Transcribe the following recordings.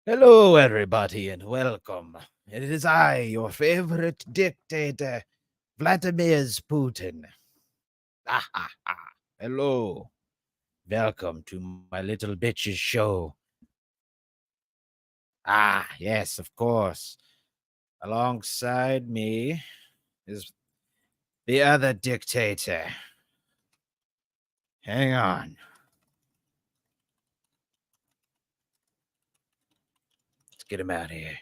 Hello, everybody, and welcome. It is I, your favorite dictator, Vladimir Putin. Ah, ha, ha. Hello. Welcome to my little bitch's show. Ah, yes, of course. Alongside me is the other dictator. Hang on. Let's get him out of here.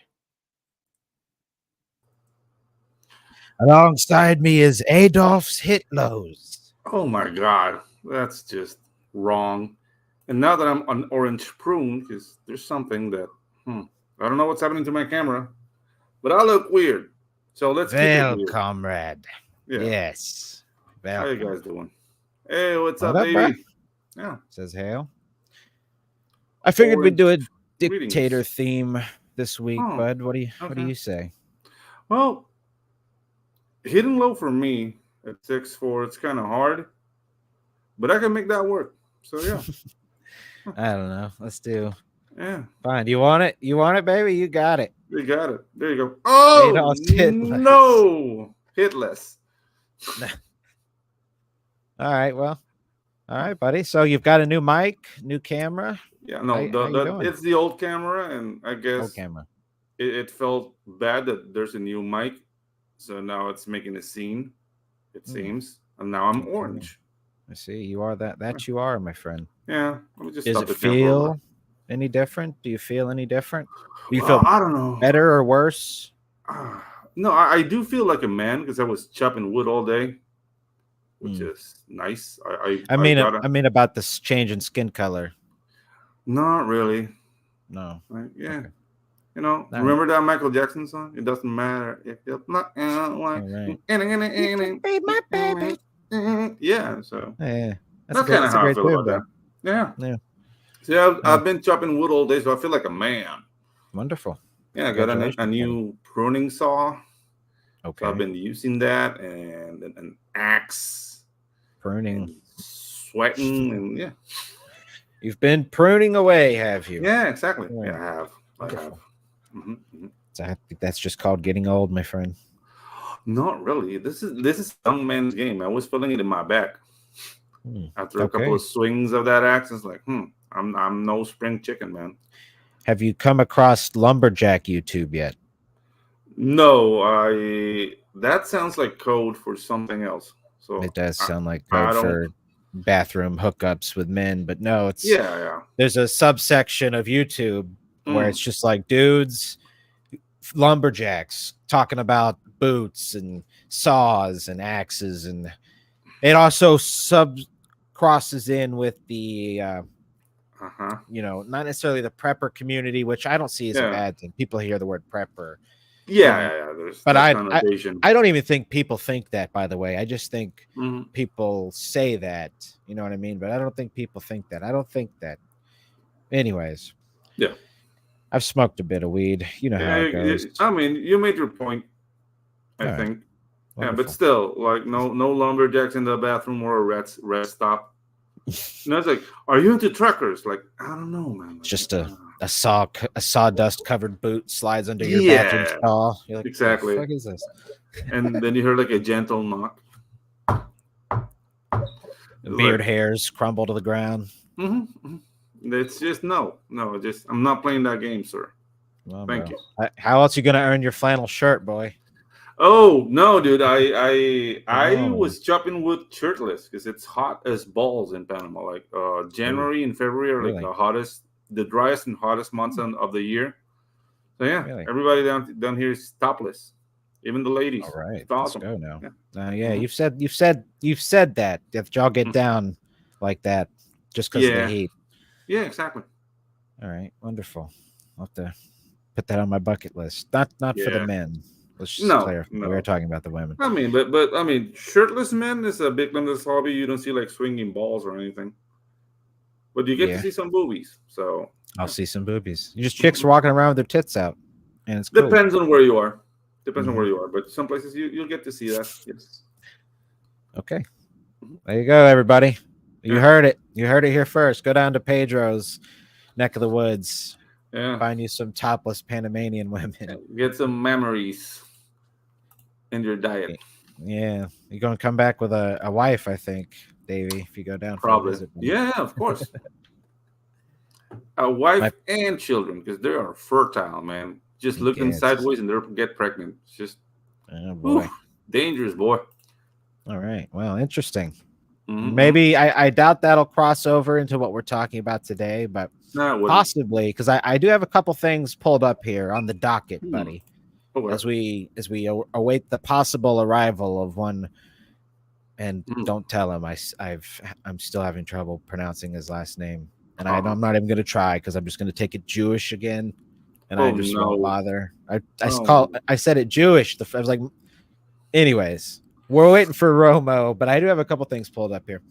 Alongside me is Adolf's Hitlos. Oh my God, that's just wrong. And now that I'm on orange prune, because there's something that I don't know what's happening to my camera, but I look weird. So let's keep it Well, weird. comrade. Yeah. Yes. How you Welcome. guys doing? Hey, what's What up, up, bro? baby? Yeah. Says Hale. I figured we'd do a Orange dictator greetings. theme this week, Oh, bud. What do okay. you say? Well, hitting low for me at 6'4", it's kind of hard, but I can make that work. So yeah. I don't know. Let's do. Yeah. Fine. You want it? You want it, baby? You got it. You got it. There you go. Oh Adolf Hitler. no, hitless. All right. Well. All right, buddy. So you've got a new mic, new camera. Yeah, no, How you doing? it's the old camera, and I Old guess camera. it felt bad that there's a new mic, so now it's making a scene. It seems, and now I'm Okay. orange. I see. You are that. That you are, my friend. Yeah, let me just Does stop it the camera for a feel any different? Do you feel any different? Do you while. feel I don't know. better or worse? No, I do feel like a man because I was chopping wood all day, which Hmm. is nice. I I mean, gotta. I mean about this change in skin color. Not really. No. Yeah. Okay. You know, All right. remember that Michael Jackson song? It doesn't matter if you're not like. All right. You can be my baby. Yeah, so Yeah, that's kind of that's a how I great feel tune, about bro. that. Yeah. Yeah, See, I've, yeah. I've been chopping wood all day, so I feel like a man. Wonderful. Yeah, I got a Congratulations, buddy. new pruning saw, so I've Okay, been using that and an axe and pruning. sweating and yeah, You've been pruning away, have you? yeah, exactly. All Yeah, right. I have. Wonderful. hmm hmm So I think that's just called getting old, my friend. Not really. This is a young man's game. I was feeling it in my back after a couple Okay. of swings of that axe. It's like, I'm no spring chicken, man. Have you come across lumberjack YouTube yet? No, I that sounds like code for something else. So It does I, sound like I code don't. for bathroom hookups with men, but no, it's Yeah, yeah. there's a subsection of YouTube where Mm, it's just like dudes, lumberjacks talking about boots and saws and axes, and it also sub crosses in with the uh-huh. not necessarily the prepper community, which I don't see as a Yeah. bad thing. People hear the word prepper, Yeah, yeah, yeah. There's but that I connotation. I don't even think people think that, by the way. I just think hmm people say that, you know what I mean? But I don't think people think that. I don't think that. Anyways, Yeah. I've smoked a bit of weed. You know how Yeah, it goes. I mean, you made your point, I All right, think. Yeah, but wonderful. still, like no lumberjacks in the bathroom or a rest stop. And I was like, "Are you into truckers?" Like, I don't know, man. It's Like, just a sawdust covered boot slides under your bathroom yeah, stall. You're like, what the exactly. fuck is this? And then you hear like a gentle knock. It's like, Beard hairs crumble to the ground. It's just no. Just I'm not playing that game, sir. Well, Thank bro, you. how else you gonna earn your flannel shirt, boy? Oh no, dude! I Oh, was chopping wood shirtless because it's hot as balls in Panama. Like oh, January and February are like really? the driest and hottest months of the year. So yeah, Really? everybody down here is topless, even the ladies. All right, It's let's awesome. go now. Yeah, Yeah, hmm you've said that if y'all get down like that just because of the yeah, heat. yeah, exactly. All right, wonderful. I'll have to put that on my bucket list. Not for the Yeah, men. Let's just no, clarify. We were no. talking about the women. I mean, but I mean, shirtless men is a big limited hobby. You don't see like swinging balls or anything, but you get to Yeah, see some boobies. So I'll yeah. see some boobies. You just chicks walking around with their tits out, and it's cool. Depends on where you are. Depends on hmm where you are, but some places you'll get to see that. Yes. Okay, Mhm. there you go, everybody. You Yeah. heard it. You heard it here first. Go down to Pedro's neck of the woods. Yeah. Find you some topless Panamanian women. Get some memories in your diet. Yeah, you're gonna come back with a wife, I think, Davey, if you go down for the Probably. visit. Yeah, of course. A My wife and children, because they are fertile, man. Just looking kids. sideways and they get pregnant. It's just, Oh oof, boy. dangerous, boy. All right. Well, interesting. Mm-hmm. Maybe I doubt that'll cross over into what we're talking about today, but No, it wouldn't. possibly because I do have a couple things pulled up here on the docket, Hmm. buddy, Okay. as we await the possible arrival of one. And Mm. don't tell him I'm still having trouble pronouncing his last name, and Uh-huh. I'm not even going to try because I'm just going to take it Jewish again, and I Oh just won't no. bother. Oh. I said it Jewish. I was like, anyways, we're waiting for Romo, but I do have a couple things pulled up here.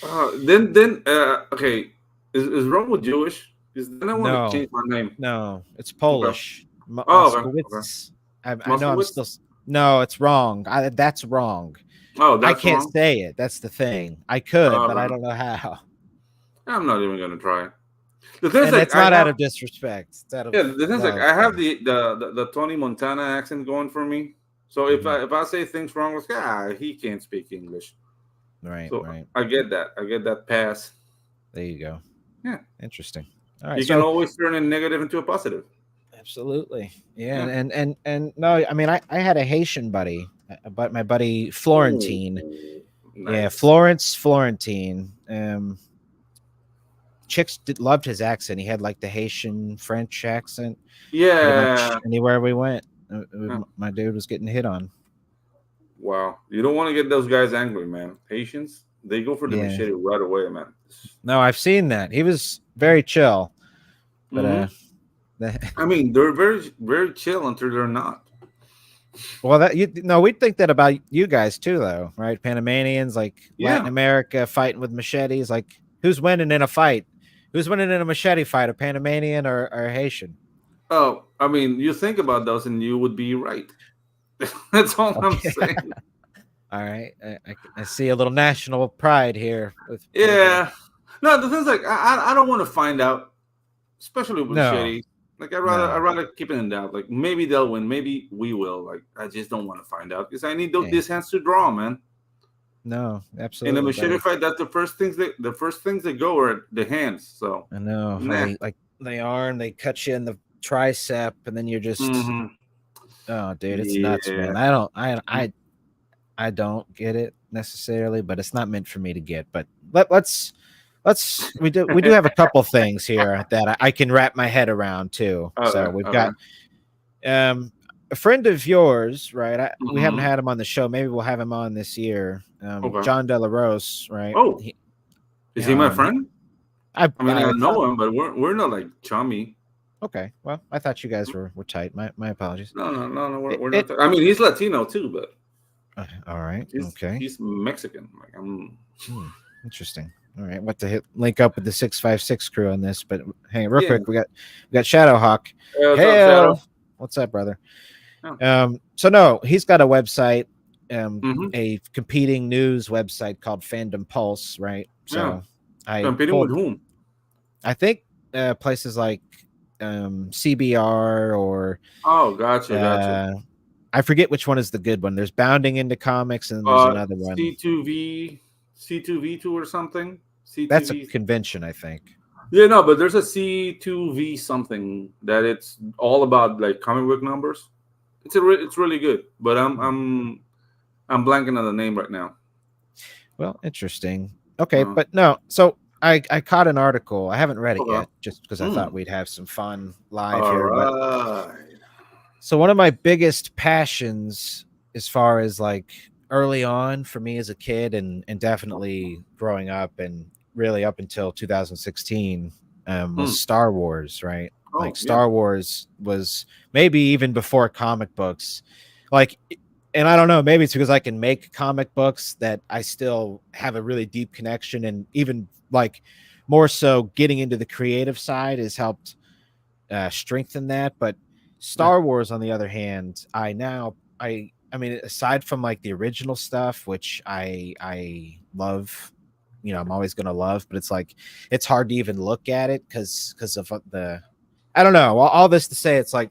Okay. Is Romo Jewish? Because then I want to No, change my name. no, it's Okay. Polish. Oh, okay. Okay. Moskowitz. I know I'm Moskowitz? still. No, it's wrong. That's wrong. Oh, I that's can't wrong. say it. That's the thing. I could, but I Okay. don't know how. I'm not even gonna try. The thing is, And like, it's I not out have. of disrespect. It's out of Yeah, the thing is, like, love, I have buddy. the Tony Montana accent going for me. So Mhm. if I say things wrong, it's he can't speak English. Right, So right. I get that. I get that pass. There you go. Yeah. Interesting. All right. You can So always turn a negative into a positive. absolutely. Yeah. Yeah. And no, I mean I had a Haitian buddy, but my buddy Ooh, Florentine. Yeah, nice. Florentine. Chicks loved his accent. He had like the Haitian French accent pretty much Yeah. anywhere we went. Yeah. My dude was getting hit on. Wow. You don't want to get those guys angry, man. Patience. They go for the Yeah. machete right away, man. No, I've seen that. He was very chill, but Hmm. the- I mean, they're very, very chill until they're not. well, that you no, we'd think that about you guys too, though, right? Panamanians, like Latin Yeah. America, fighting with machetes. Like, who's winning in a fight? Who's winning in a machete fight? A Panamanian or a Haitian? Oh, I mean, you think about those and you would be right. That's all I'm Okay, saying. all right. I see a little national pride here with Pedro. Yeah. No, the thing's like I don't want to find out, especially with No, shitty. Like I'd no, rather keep it in doubt. Like maybe they'll win, maybe we will. Like I just don't want to find out because I need yeah, these hands to draw, man. no, In a absolutely, machete buddy. fight, that's the first things that go are the hands. So I know how nah. they arm, they cut you in the tricep, and then you're just Hmm. oh, dude, it's nuts, Yeah. man. I don't get it necessarily, but it's not meant for me to get. But let's we do have a couple things here that I can wrap my head around too. So Okay. we've Okay. got a friend of yours, right? We haven't Hmm. had him on the show. Maybe we'll have him on this year. Okay. John Delarose, right? Oh, is he my friend? I mean, I I thought know him, but we're not like chummy. okay. Well, I thought you guys were tight. My apologies. No, no, no, no. It, We're not. it I mean, he's Latino too, but all right. Okay. he's Mexican. Like I'm. Hmm, interesting. All right, what to link up with the 656 crew on this, but hang on real Yeah. quick. We got Shadowhawk. Hey, what's up, Shadow? Hey, what's up, brother? Oh. So no, he's got a website, Mm-hmm. a competing news website called Fandom Pulse, right? Yeah. So I Competing with pulled, whom? I think places like CBR or Oh, gotcha, gotcha. I forget which one is the good one. There's Bounding into Comics, and then there's another one. C2V2 or something. That's a C2V. convention, I think. Yeah, no, but there's a C2V something that it's all about like comic book numbers. It's really good, but I'm blanking on the name right now. Well, interesting. Okay, but no. So I caught an article. I haven't read it Okay. yet, just because I thought we'd have some fun live All here. But right. so one of my biggest passions, as far as like early on for me as a kid, and definitely growing up, and really up until 2016, was Star Wars. Right, Oh, like yeah. Star Wars was maybe even before comic books, like. And I don't know, maybe it's because I can make comic books that I still have a really deep connection, and even like more so getting into the creative side has helped strengthen that. But Star Wars, on the other hand, I mean, aside from like the original stuff, which I love, I'm always gonna love, but it's like it's hard to even look at it because of the I don't know. All this to say, it's like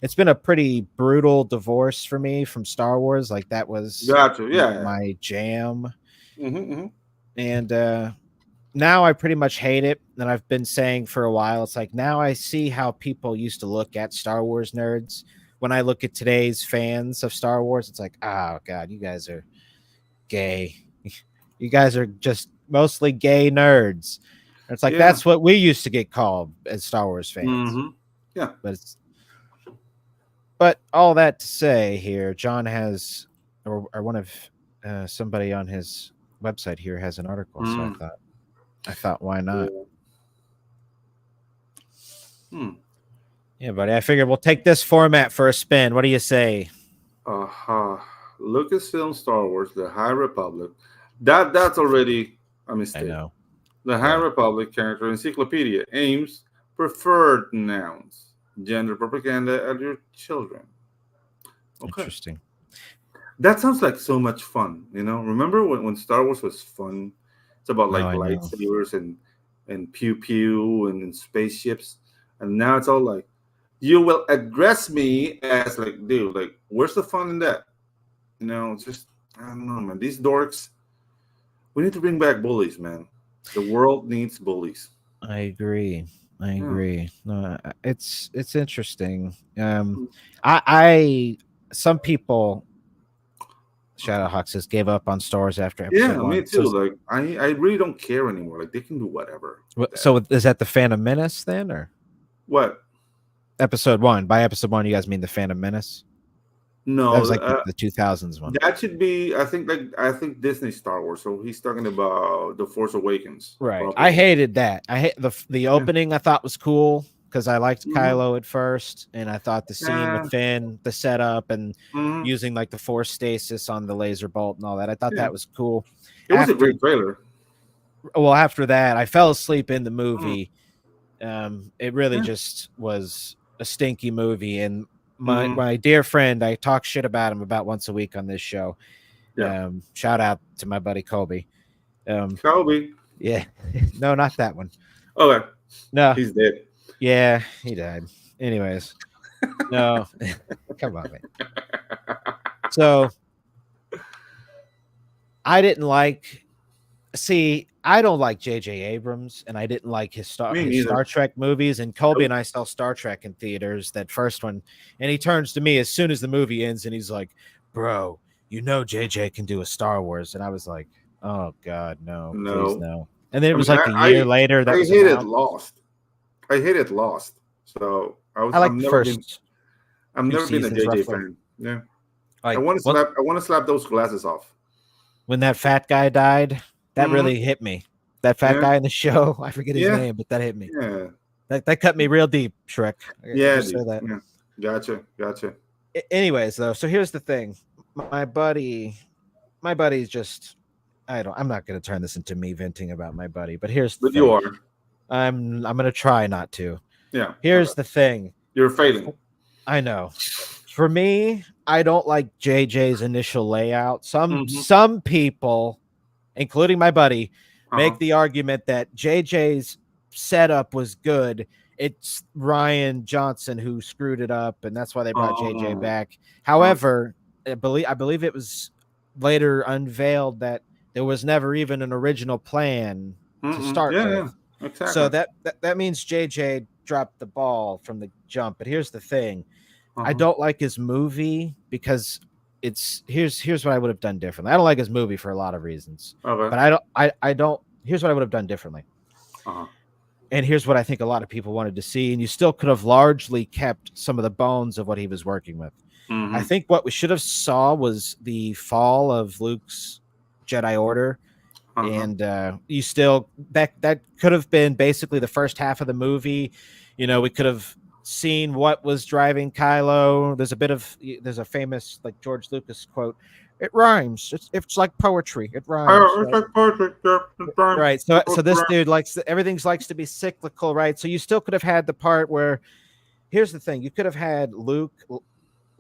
it's been a pretty brutal divorce for me from Star Wars. Like that was Gotcha. Yeah. my jam, Mm-hmm. and now I pretty much hate it. And I've been saying for a while, it's like now I see how people used to look at Star Wars nerds. When I look at today's fans of Star Wars, it's like, oh god, you guys are gay. You guys are just mostly gay nerds. And it's like Yeah. that's what we used to get called as Star Wars fans. Mm-hmm. Yeah. But all that to say, here John has, or one of somebody on his website here has an article. So I thought, why not? Yeah, buddy. I figured we'll take this format for a spin. What do you say? Lucasfilm Star Wars, The High Republic. That's already a mistake. I know. The High Republic character encyclopedia aims preferred nouns, gender propaganda at your children. Okay. Interesting. That sounds like so much fun. Remember when Star Wars was fun? It's about like lightsabers and pew pew and spaceships, and now it's all like, you will address me as like, dude, like, where's the fun in that? It's just, I don't know, man. These dorks. We need to bring back bullies, man. The world needs bullies. I agree. No, it's interesting. I some people, Shadowhawk says, gave up on Star Wars after episode 1. Me too. So, like I really don't care anymore. Like they can do whatever. So is that the Phantom Menace then, or what? Episode 1. By episode 1, you guys mean the Phantom Menace? No, that was like the 2000s one. That should be, I think Disney Star Wars. So he's talking about The Force Awakens. Right. Probably. I hated that. I hate the opening. I thought was cool because I liked Kylo at first, and I thought the scene with Finn, the setup, and using like the Force stasis on the laser bolt and all that. I thought that was cool. It was a great trailer. Well, after that, I fell asleep in the movie. It really just was a stinky movie, and my dear friend, I talk shit about him about once a week on this show. Shout out to my buddy Colby. Colby. Yeah. No, not that one. Okay. No. He's dead. Yeah, he died. Anyways. No. Come on, man. So I didn't like I don't like J.J. Abrams, and I didn't like his Star Trek movies. And Colby and I saw Star Trek in theaters, that first one. And he turns to me as soon as the movie ends, and he's like, bro, J.J. can do a Star Wars. And I was like, oh, God, no. Please, no. And then it was like a year later. I hated Lost. I hated Lost. So I like the first. I've never been a J.J. fan. Yeah. I want to slap those glasses off. When that fat guy died, that really hit me. That fat guy in the show, I forget his name, but that hit me. Yeah. That cut me real deep, Shrek. Yeah. Gotcha. Anyways, though, so here's the thing. My buddy's just, I'm not going to turn this into me venting about my buddy, but here's the thing. You are. I'm going to try not to. Yeah. Here's the thing. You're failing. I know. For me, I don't like JJ's initial layout. Some people, including my buddy, make the argument that JJ's setup was good. It's Rian Johnson who screwed it up, and that's why they brought JJ back. However, I believe it was later unveiled that there was never even an original plan to start with. Yeah, exactly. So that means JJ dropped the ball from the jump. But here's the thing. I don't like his movie because here's what I would have done differently. I don't like his movie for a lot of reasons. Okay. But I don't here's what I would have done differently. And here's what I think a lot of people wanted to see, and you still could have largely kept some of the bones of what he was working with. I think what we should have saw was the fall of Luke's Jedi Order. And you still that could have been basically the first half of the movie. We could have seen what was driving Kylo. There's a famous like George Lucas quote. It rhymes. It's like poetry. It rhymes. It's like poetry. Right. So this dude likes likes to be cyclical, right? So you still could have had the part where, here's the thing: you could have had Luke,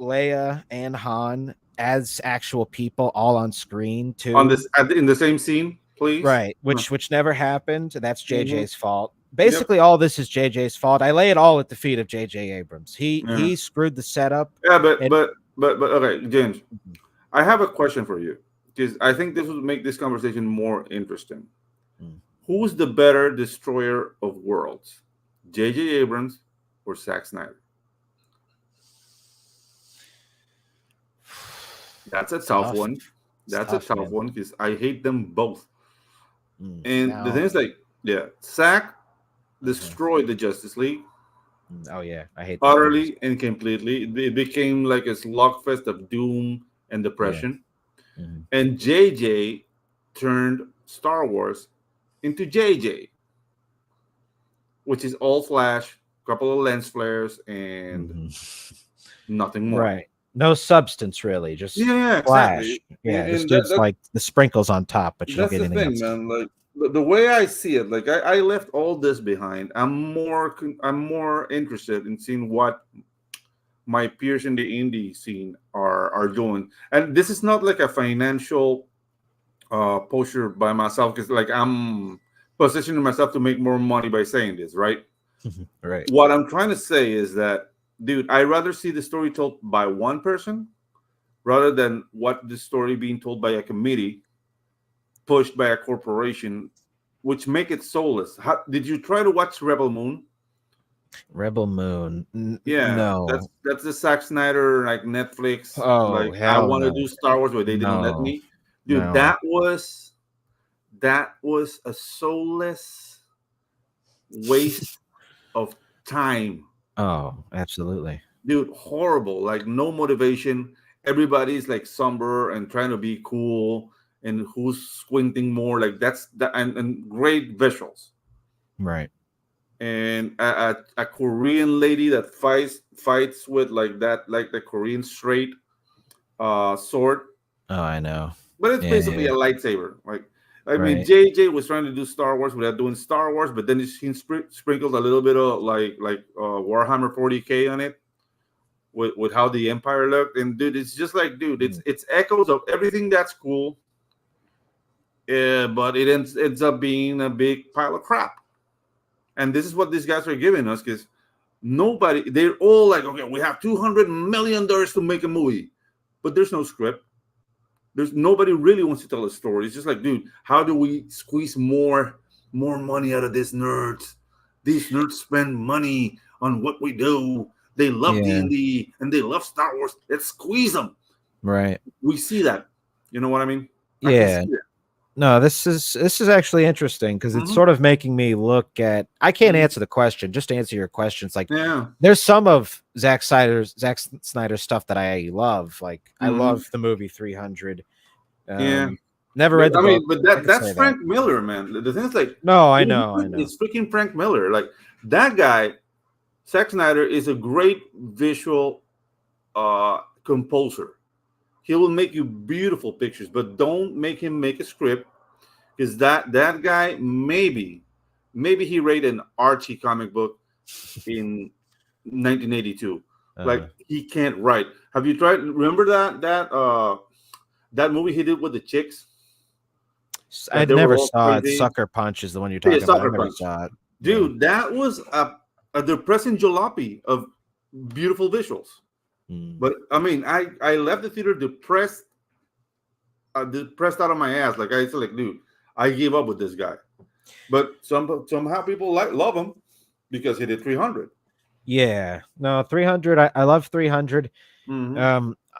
Leia, and Han as actual people all on screen too. In the same scene, please. Right. Which never happened. That's JJ's fault. basically all this is JJ's fault. I lay it all at the feet of JJ Abrams. He screwed the setup. Yeah, but okay, James, I have a question for you because I think this would make this conversation more interesting. Who's the better destroyer of worlds, JJ Abrams or Zack Snyder? That's a tough one. That's a tough one because I hate them both. And the thing is, like, yeah, Zack destroyed the Justice League. Oh yeah, I hate utterly and completely. It became like a slugfest of doom and depression. Yeah. And JJ turned Star Wars into JJ, which is all flash, couple of lens flares, and nothing more. Right. No substance, really. Just flash. Exactly. Yeah, it's just like the sprinkles on top, but you don't get anything else. Man. Like the way I see it, like I left all this behind. I'm more interested in seeing what my peers in the indie scene are doing. And this is not like a financial posture by myself, because like I'm positioning myself to make more money by saying this, right? Right. What I'm trying to say is that, dude, I'd rather see the story told by one person rather than what the story being told by a committee pushed by a corporation, which make it soulless. Did you try to watch Rebel Moon? Rebel Moon? Yeah, no. That's the Zack Snyder, like Netflix. Oh, like I want to do Star Wars, but they didn't let me. Dude, that was a soulless waste of time. Oh, absolutely. Dude, horrible. Like no motivation. Everybody's like somber and trying to be cool, and who's squinting more. Like that's that, and great visuals. Right. And a Korean lady that fights with like that, like the Korean straight sword. Oh, I know. But it's basically a lightsaber. Like, I mean, JJ was trying to do Star Wars without doing Star Wars, but then he sprinkled a little bit of like Warhammer 40K on it with how the Empire looked. And dude, it's just like, dude, it's echoes of everything that's cool. But it ends up being a big pile of crap. And this is what these guys are giving us, because they're all like, okay, we have $200 million to make a movie, but there's no script. There's nobody really wants to tell a story. It's just like, dude, how do we squeeze more money out of these nerds? These nerds spend money on what we do. They love D&D and they love Star Wars. Let's squeeze them. Right. We see that. You know what I mean? Yeah. No, this is actually interesting, because it's sort of making me look at. I can't answer the question. Just to answer your questions, like there's some of Zack Snyder's stuff that I love. Like I love the movie 300. Never read the book. But that's Frank Miller, man. The thing is, like, no, I know. It's freaking Frank Miller. Like that guy, Zack Snyder is a great visual composer. He will make you beautiful pictures, but don't make him make a script, because that guy maybe he read an Archie comic book in 1982. Like he can't write. Have you tried? Remember that movie he did with the chicks? I never saw it. Sucker Punch is the one you're talking about. I never saw it. Dude, that was a depressing jalopy of beautiful visuals. But I mean, I left the theater depressed out of my ass. Like I said, like, dude, I gave up with this guy. But somehow people love him because he did 300. Yeah, no, 300. I love 300.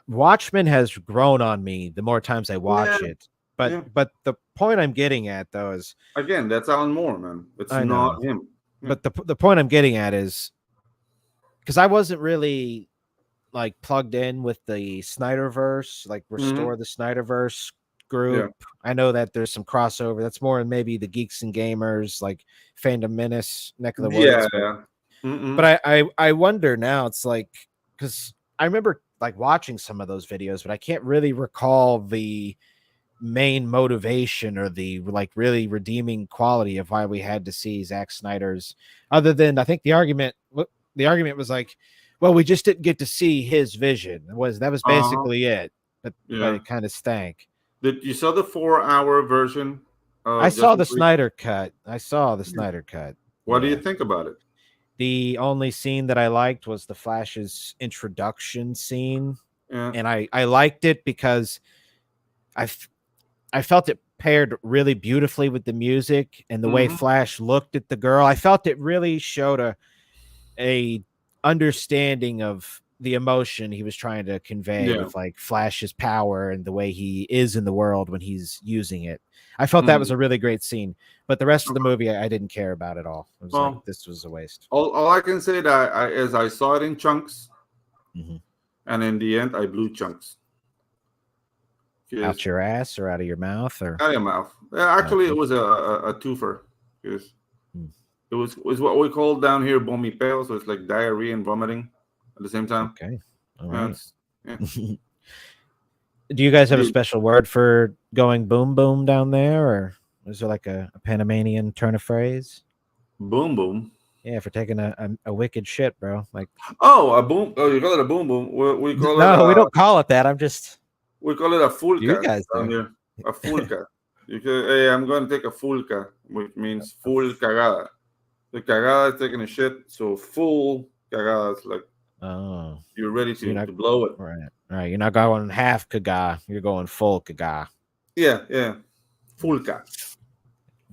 Watchmen has grown on me the more times I watch it. But the point I'm getting at, though, is, again, that's Alan Moore, man. It's not him. But the point I'm getting at is, because I wasn't really like plugged in with the Snyderverse, like Restore the Snyderverse group. I know that there's some crossover. That's more in maybe the Geeks and Gamers, like Fandom Menace neck of the woods. But I wonder now. It's like, because I remember like watching some of those videos, but I can't really recall the main motivation or the like really redeeming quality of why we had to see Zack Snyder's, other than I think the argument was like, well, we just didn't get to see his vision. That was basically it. But it kind of stank. You saw the 4-hour version? I saw the Snyder cut. What do you think about it? The only scene that I liked was the Flash's introduction scene, Yeah. and I liked it because I felt it paired really beautifully with the music and the way Flash looked at the girl. I felt it really showed a understanding of the emotion he was trying to convey Yeah. with like Flash's power and the way he is in the world when he's using it. I felt that was a really great scene, but the rest of the movie I didn't care about at all. It was like, this was a waste. All I can say that is I saw it in chunks, Mhm. and in the end, I blew chunks. Out your ass or out of your mouth or out of your mouth. Actually, it was a twofer. Because it was what we call down here vomipeo, so it's like diarrhea and vomiting at the same time. Okay, all right. Yeah. Do you guys have a special word for going boom boom down there, or is there like a Panamanian turn of phrase? Boom boom. Yeah, for taking a wicked shit, bro. Like a boom. Oh, you call it a boom boom. We call it. No, we don't call it that. I'm just. We call it a fulca. You guys down do. here. A fulca. You can, hey, I'm going to take a fulca, which means full cagada. The cagada is taking a shit, so full cagada is like, oh, you're ready to blow it. Right. All right. You're not going half caga. You're going full caga. Yeah. Fulca.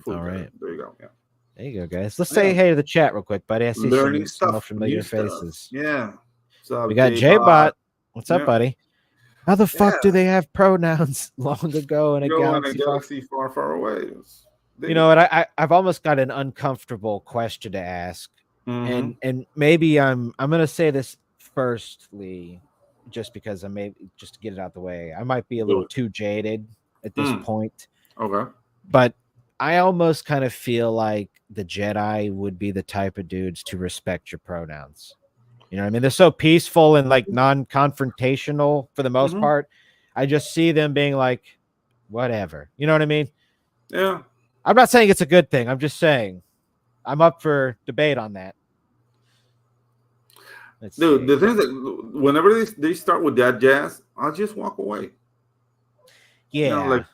All right. There you go. Yeah. There you go, guys. Let's say hey to the chat real quick, buddy. I see Learning some stuff, familiar faces. Yeah. So We got J-Bot. What's up, buddy? How the fuck do they have pronouns long ago in a galaxy far, far away? You know what? I've almost got an uncomfortable question to ask, and maybe I'm gonna say this firstly, just because just to get it out the way. I might be a little too jaded at this point. Okay. But I almost kind of feel like the Jedi would be the type of dudes to respect your pronouns. You know what I mean? They're so peaceful and like non-confrontational for the most part. I just see them being like, whatever. You know what I mean? Yeah. I'm not saying it's a good thing. I'm just saying I'm up for debate on that. Dude, the thing is that whenever they start with that jazz, I'll just walk away. Yeah. You know, like,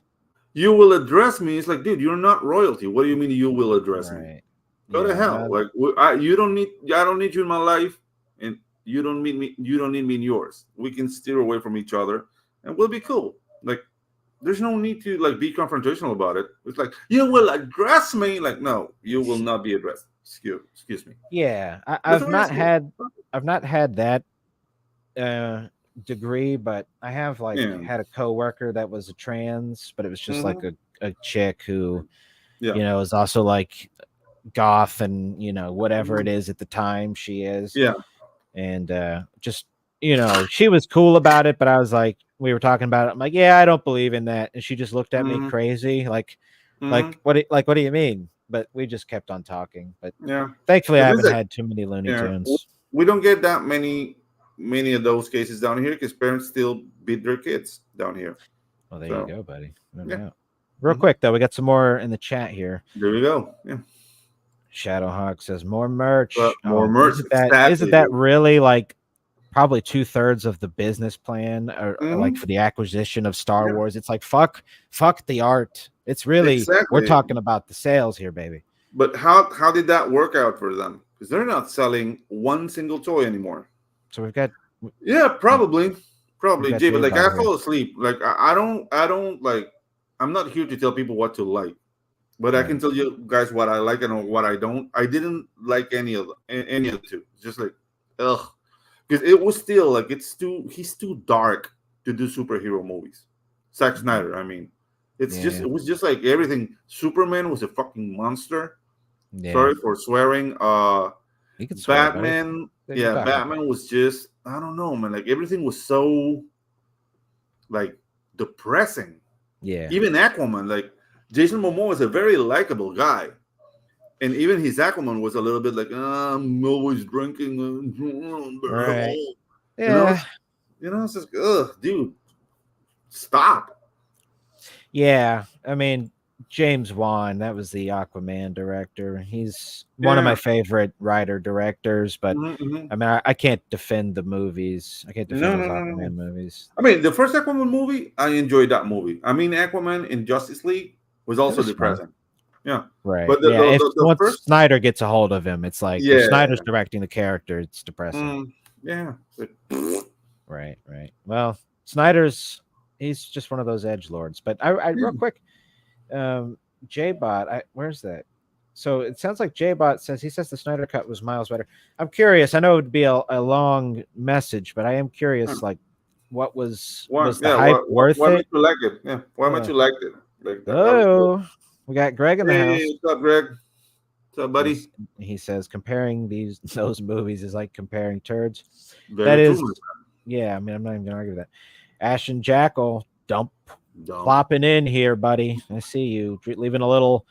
you will address me. It's like, dude, you're not royalty. What do you mean you will address me? Go to hell. Like, I don't need you in my life. And you don't need me. You don't need me in yours. We can steer away from each other, and we'll be cool. Like, there's no need to like be confrontational about it. It's like, you will address me. Like, no, you will not be addressed. Excuse me. Yeah, I've not had that degree, but I have like had a coworker that was a trans, but it was just like a chick who, you know, is also like goth and whatever it is at the time she is. Yeah. And just, she was cool about it, but I was like, we were talking about it. I'm like, yeah, I don't believe in that. And she just looked at me crazy. Like what do you mean? But we just kept on talking. But thankfully I haven't had too many Looney Tunes. We don't get that many of those cases down here because parents still beat their kids down here. Well, there you go, buddy. Real quick though, we got some more in the chat here. There we go. Yeah. Shadowhawk says more merch. More merch. Isn't that really like probably 2/3 of the business plan, or like for the acquisition of Star Wars? It's like fuck the art. It's really we're talking about the sales here, baby. But how did that work out for them? Because they're not selling one single toy anymore. So we've got probably Jay, but like I fall asleep. Like I don't like. I'm not here to tell people what to like. But I can tell you guys what I like and what I don't. I didn't like any of the two. It's just like, ugh, because it was still like he's too dark to do superhero movies. Zack Snyder, I mean, it was just like everything. Superman was a fucking monster. Yeah. Sorry for swearing. Batman, Batman was just, I don't know, man. Like everything was so like depressing. Yeah, even Aquaman, like. Jason Momoa is a very likable guy, and even his Aquaman was a little bit like, I'm always drinking. Right. Yeah. It's just, ugh, dude, stop. Yeah, I mean, James Wan, that was the Aquaman director. He's one of my favorite writer-directors, but I mean, I can't defend the movies. I can't defend those Aquaman movies. I mean, the first Aquaman movie, I enjoyed that movie. I mean, Aquaman in Justice League was also depressing. Yeah. Right. But Yeah. If the once first, Snyder gets a hold of him, it's like if yeah, Snyder's directing the character, it's depressing. yeah. Right. Right. Well, he's just one of those edge lords. But I real quick, J-Bot, where's that? So it sounds like J-Bot says the Snyder cut was miles better. I'm curious. I know it would be a long message, but I am curious, like, what was the hype worth why it? might you like it? Yeah. Why might you like it? Like that was good. Oh, we got Greg in the house. What's up, Greg? What's up, buddy? He says comparing those movies is like comparing turds. Very That is, true. yeah. I mean, I'm not even gonna argue with that. Ash and Jackal plopping in here, buddy. I see you leaving a little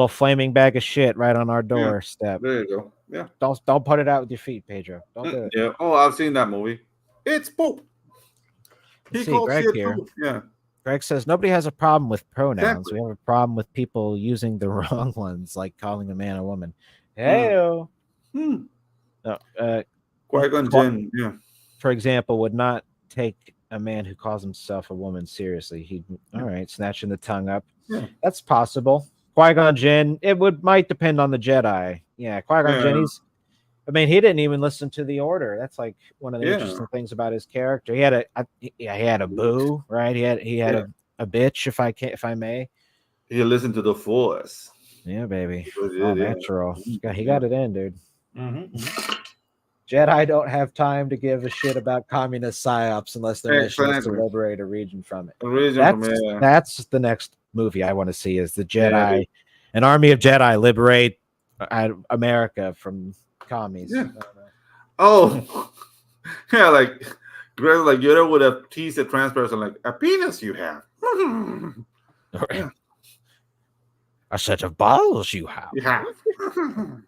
flaming bag of shit right on our doorstep. There you go. Yeah. Don't put it out with your feet, Pedro. Don't do it. Yeah. Oh, I've seen that movie. It's poop. He calls Greg shit here. Poop. Yeah. Greg says nobody has a problem with pronouns. Exactly. We have a problem with people using the wrong ones, like calling a man a woman. Hey, Qui-Gon Jinn, yeah. For example, would not take a man who calls himself a woman seriously. He'd all right, snatching the tongue up. Yeah. That's possible. Qui-Gon Jinn, might depend on the Jedi. Yeah, Qui-Gon Jinn, he didn't even listen to the order. That's like one of the interesting things about his character. He had a boo, right? He had a bitch, if I may. He listened to the Force. Yeah, baby. All natural. He got it in, dude. Mm-hmm. Jedi don't have time to give a shit about communist psyops unless their mission is to liberate a region from it. That's the next movie I want to see is the Jedi, an army of Jedi liberate America from commies. Yeah. Oh, yeah, like Greg, like Yoda would have teased a trans person like a penis you have. Yeah. A set of balls you have. Yeah. All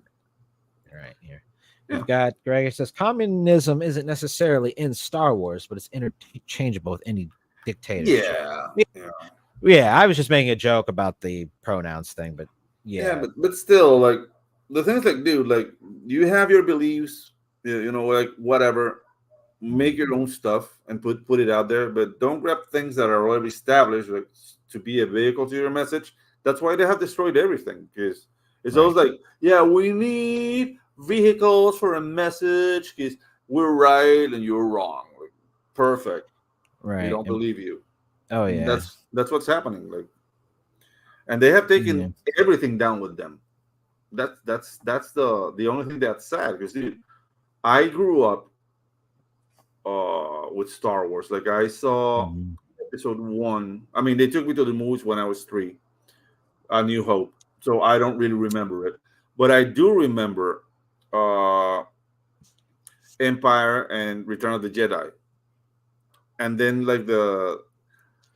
right, here. We've got Greg. It says communism isn't necessarily in Star Wars, but it's interchangeable with any dictatorship. Yeah. I was just making a joke about the pronouns thing, but but still, like the thing is, like, dude, like you have your beliefs, like whatever. Make your own stuff and put it out there, but don't grab things that are already established like, to be a vehicle to your message. That's why they have destroyed everything, because it's always like, we need vehicles for a message because we're right and you're wrong. Like, perfect. Right. We don't believe you. Oh yeah. That's what's happening. Like, and they have taken everything down with them. That's the only thing that's sad, because dude, I grew up with Star Wars. Like I saw episode 1. I mean, they took me to the movies when I was 3. A New Hope. So I don't really remember it. But I do remember Empire and Return of the Jedi. And then like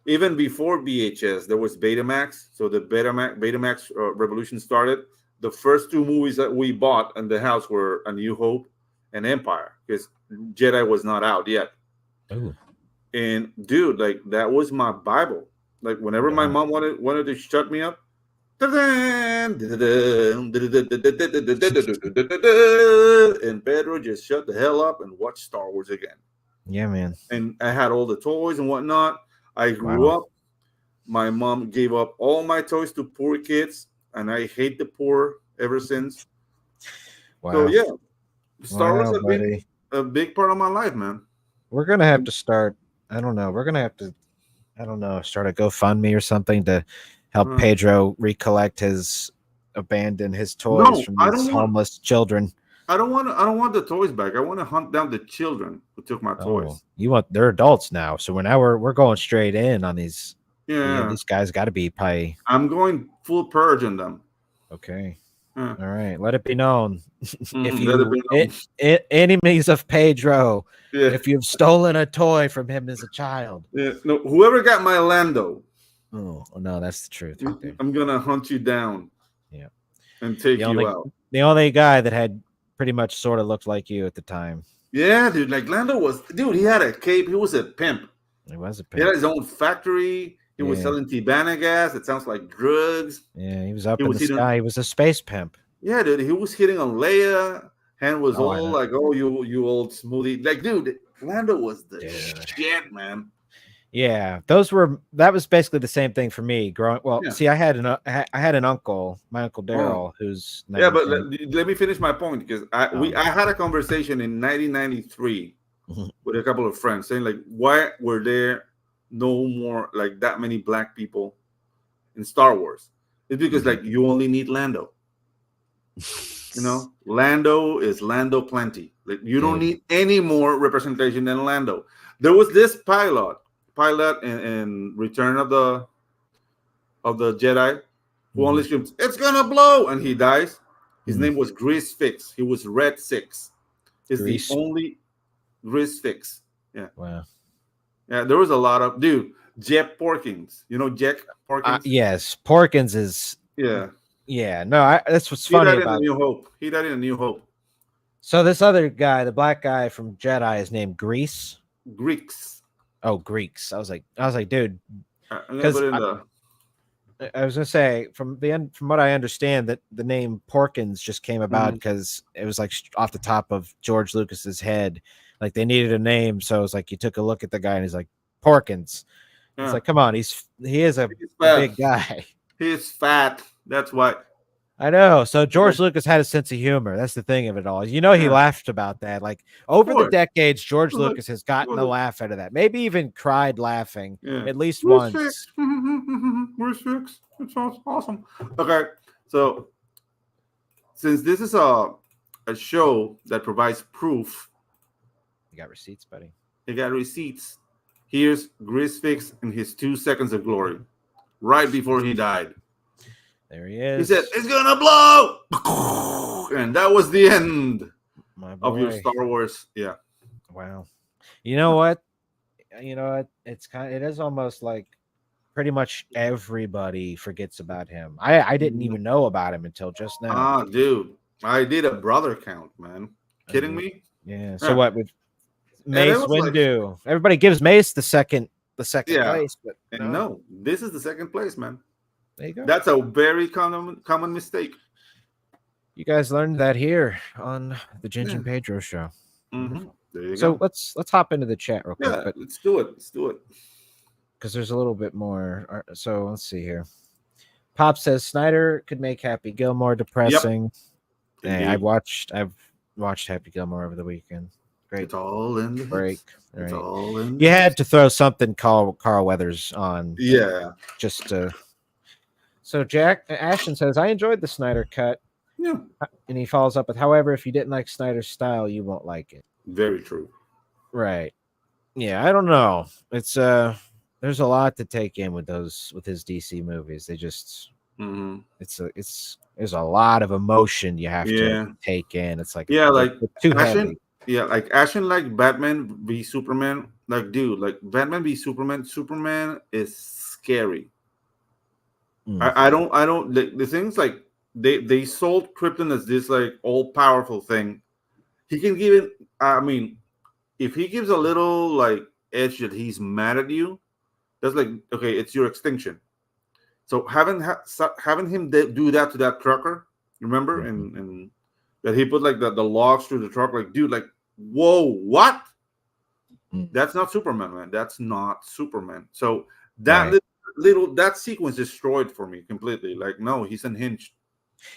even before VHS, there was Betamax. So the Betamax revolution started. The first 2 movies that we bought in the house were A New Hope and Empire, because Jedi was not out yet. Ooh. And dude, like that was my Bible. Like whenever my mom wanted to shut me up, and Pedro just shut the hell up and watched Star Wars again. Yeah, man. And I had all the toys and whatnot. I grew up. My mom gave up all my toys to poor kids, and I hate the poor ever since. Wow. So yeah, Star Wars has been a big part of my life, man. We're gonna have to start. I don't know. We're gonna have to. I don't know. Start a GoFundMe or something to help Pedro abandon his toys from these homeless children. I don't want the toys back. I want to hunt down the children who took my toys. They're adults now, so we're going straight in on these. Yeah, these guys got to be probably. I'm going full purge on them. Okay. All right. Let it be known if you enemies of Pedro. Yeah. If you've stolen a toy from him as a child. Yeah. No, whoever got my Lando. Oh no, that's the truth. Right, I'm gonna hunt you down. Yeah. And take you out. The only guy that had pretty much sort of looked like you at the time. Yeah, dude. Like Lando he had a cape. He was a pimp. He was a pimp. He had his own factory. He was selling Tibana gas. It sounds like drugs. Yeah, he was up in the sky. He was a space pimp. Yeah, dude. He was hitting on Leia. Han was all like, "Oh, you old smoothie." Like, dude, Lando was the shit, man. Yeah, that was basically the same thing for me growing. Well, Yeah. see, I had an uncle, my uncle Oh. Daryl, who's Yeah, but 19. let me finish my point because I had a conversation in 1993 with a couple of friends saying like, why were there no more like that many black people in Star Wars? It's because like you only need Lando. You know, Lando is Lando plenty. Like you don't need any more representation than Lando. There was this pilot in Return of the Jedi who only screams, "It's gonna blow," and he dies. His name was Grease Fix. He was Red Six. He's the Grease. only Grease Fix. Yeah. Wow. Yeah, there was a lot of Jeff Porkins. You know Jack Porkins? Yes, Porkins is. Yeah. Yeah, no, that's what's He funny died in A about. New Hope. He died in A New Hope. So this other guy, the black guy from Jedi, is named Grease. Greeks. Oh, Greeks. I was like, dude, I'm gonna because put it in the. I was gonna say from what I understand, that the name Porkins just came about because it was like off the top of George Lucas's head. Like they needed a name, so it was like you took a look at the guy and he's like Porkins. Yeah. It's like, come on, he is a big guy. He's fat. That's why. I know. So George Lucas had a sense of humor. That's the thing of it all. You know, he laughed about that. Like over the decades, George Lucas has gotten a laugh out of that. Maybe even cried laughing at least once. We're six. It's awesome. Okay, so since this is a show that provides proof, you got receipts, buddy. You got receipts. Here's Gris Fix in his 2 seconds of glory, right before he died. There he is. He said, "It's gonna blow," and that was the end of your Star Wars. Yeah. Wow. You know what? It is almost like pretty much everybody forgets about him. I didn't even know about him until just now. Ah, dude, I did a brother count, man. Kidding me? Yeah. So what with Mace Windu? Like, everybody gives Mace the second place, but no, this is the second place, man. There you go. That's a very common mistake. You guys learned that here on the Ginge and Pedro show. There you so go. let's hop into the chat real quick. But let's do it. Because there's a little bit more. So let's see here. Pop says Snyder could make Happy Gilmore depressing. Yep. Hey, I've watched Happy Gilmore over the weekend. Great. It's all in the break. Right. It's all in. You had to throw something Carl Weathers on. Yeah. Just to. So Jack Ashton says, I enjoyed the Snyder cut. Yeah. And he follows up with, however, if you didn't like Snyder's style, you won't like it. Very true. Right. Yeah, I don't know. It's there's a lot to take in with his DC movies. They just there's a lot of emotion you have to take in. It's like like too heavy. Yeah, like Ashton, like Batman v Superman. Like, dude, like Batman v Superman. Superman is scary. I don't the things like they sold Krypton as this like all powerful thing. He can give it. I mean, if he gives a little like edge that he's mad at you, that's like, okay, it's your extinction. So having him do that to that trucker, remember, and that he put like the logs through the truck, like, dude, like, whoa, what? That's not Superman, man. That's not Superman. So that that sequence destroyed for me completely. Like, no, he's unhinged,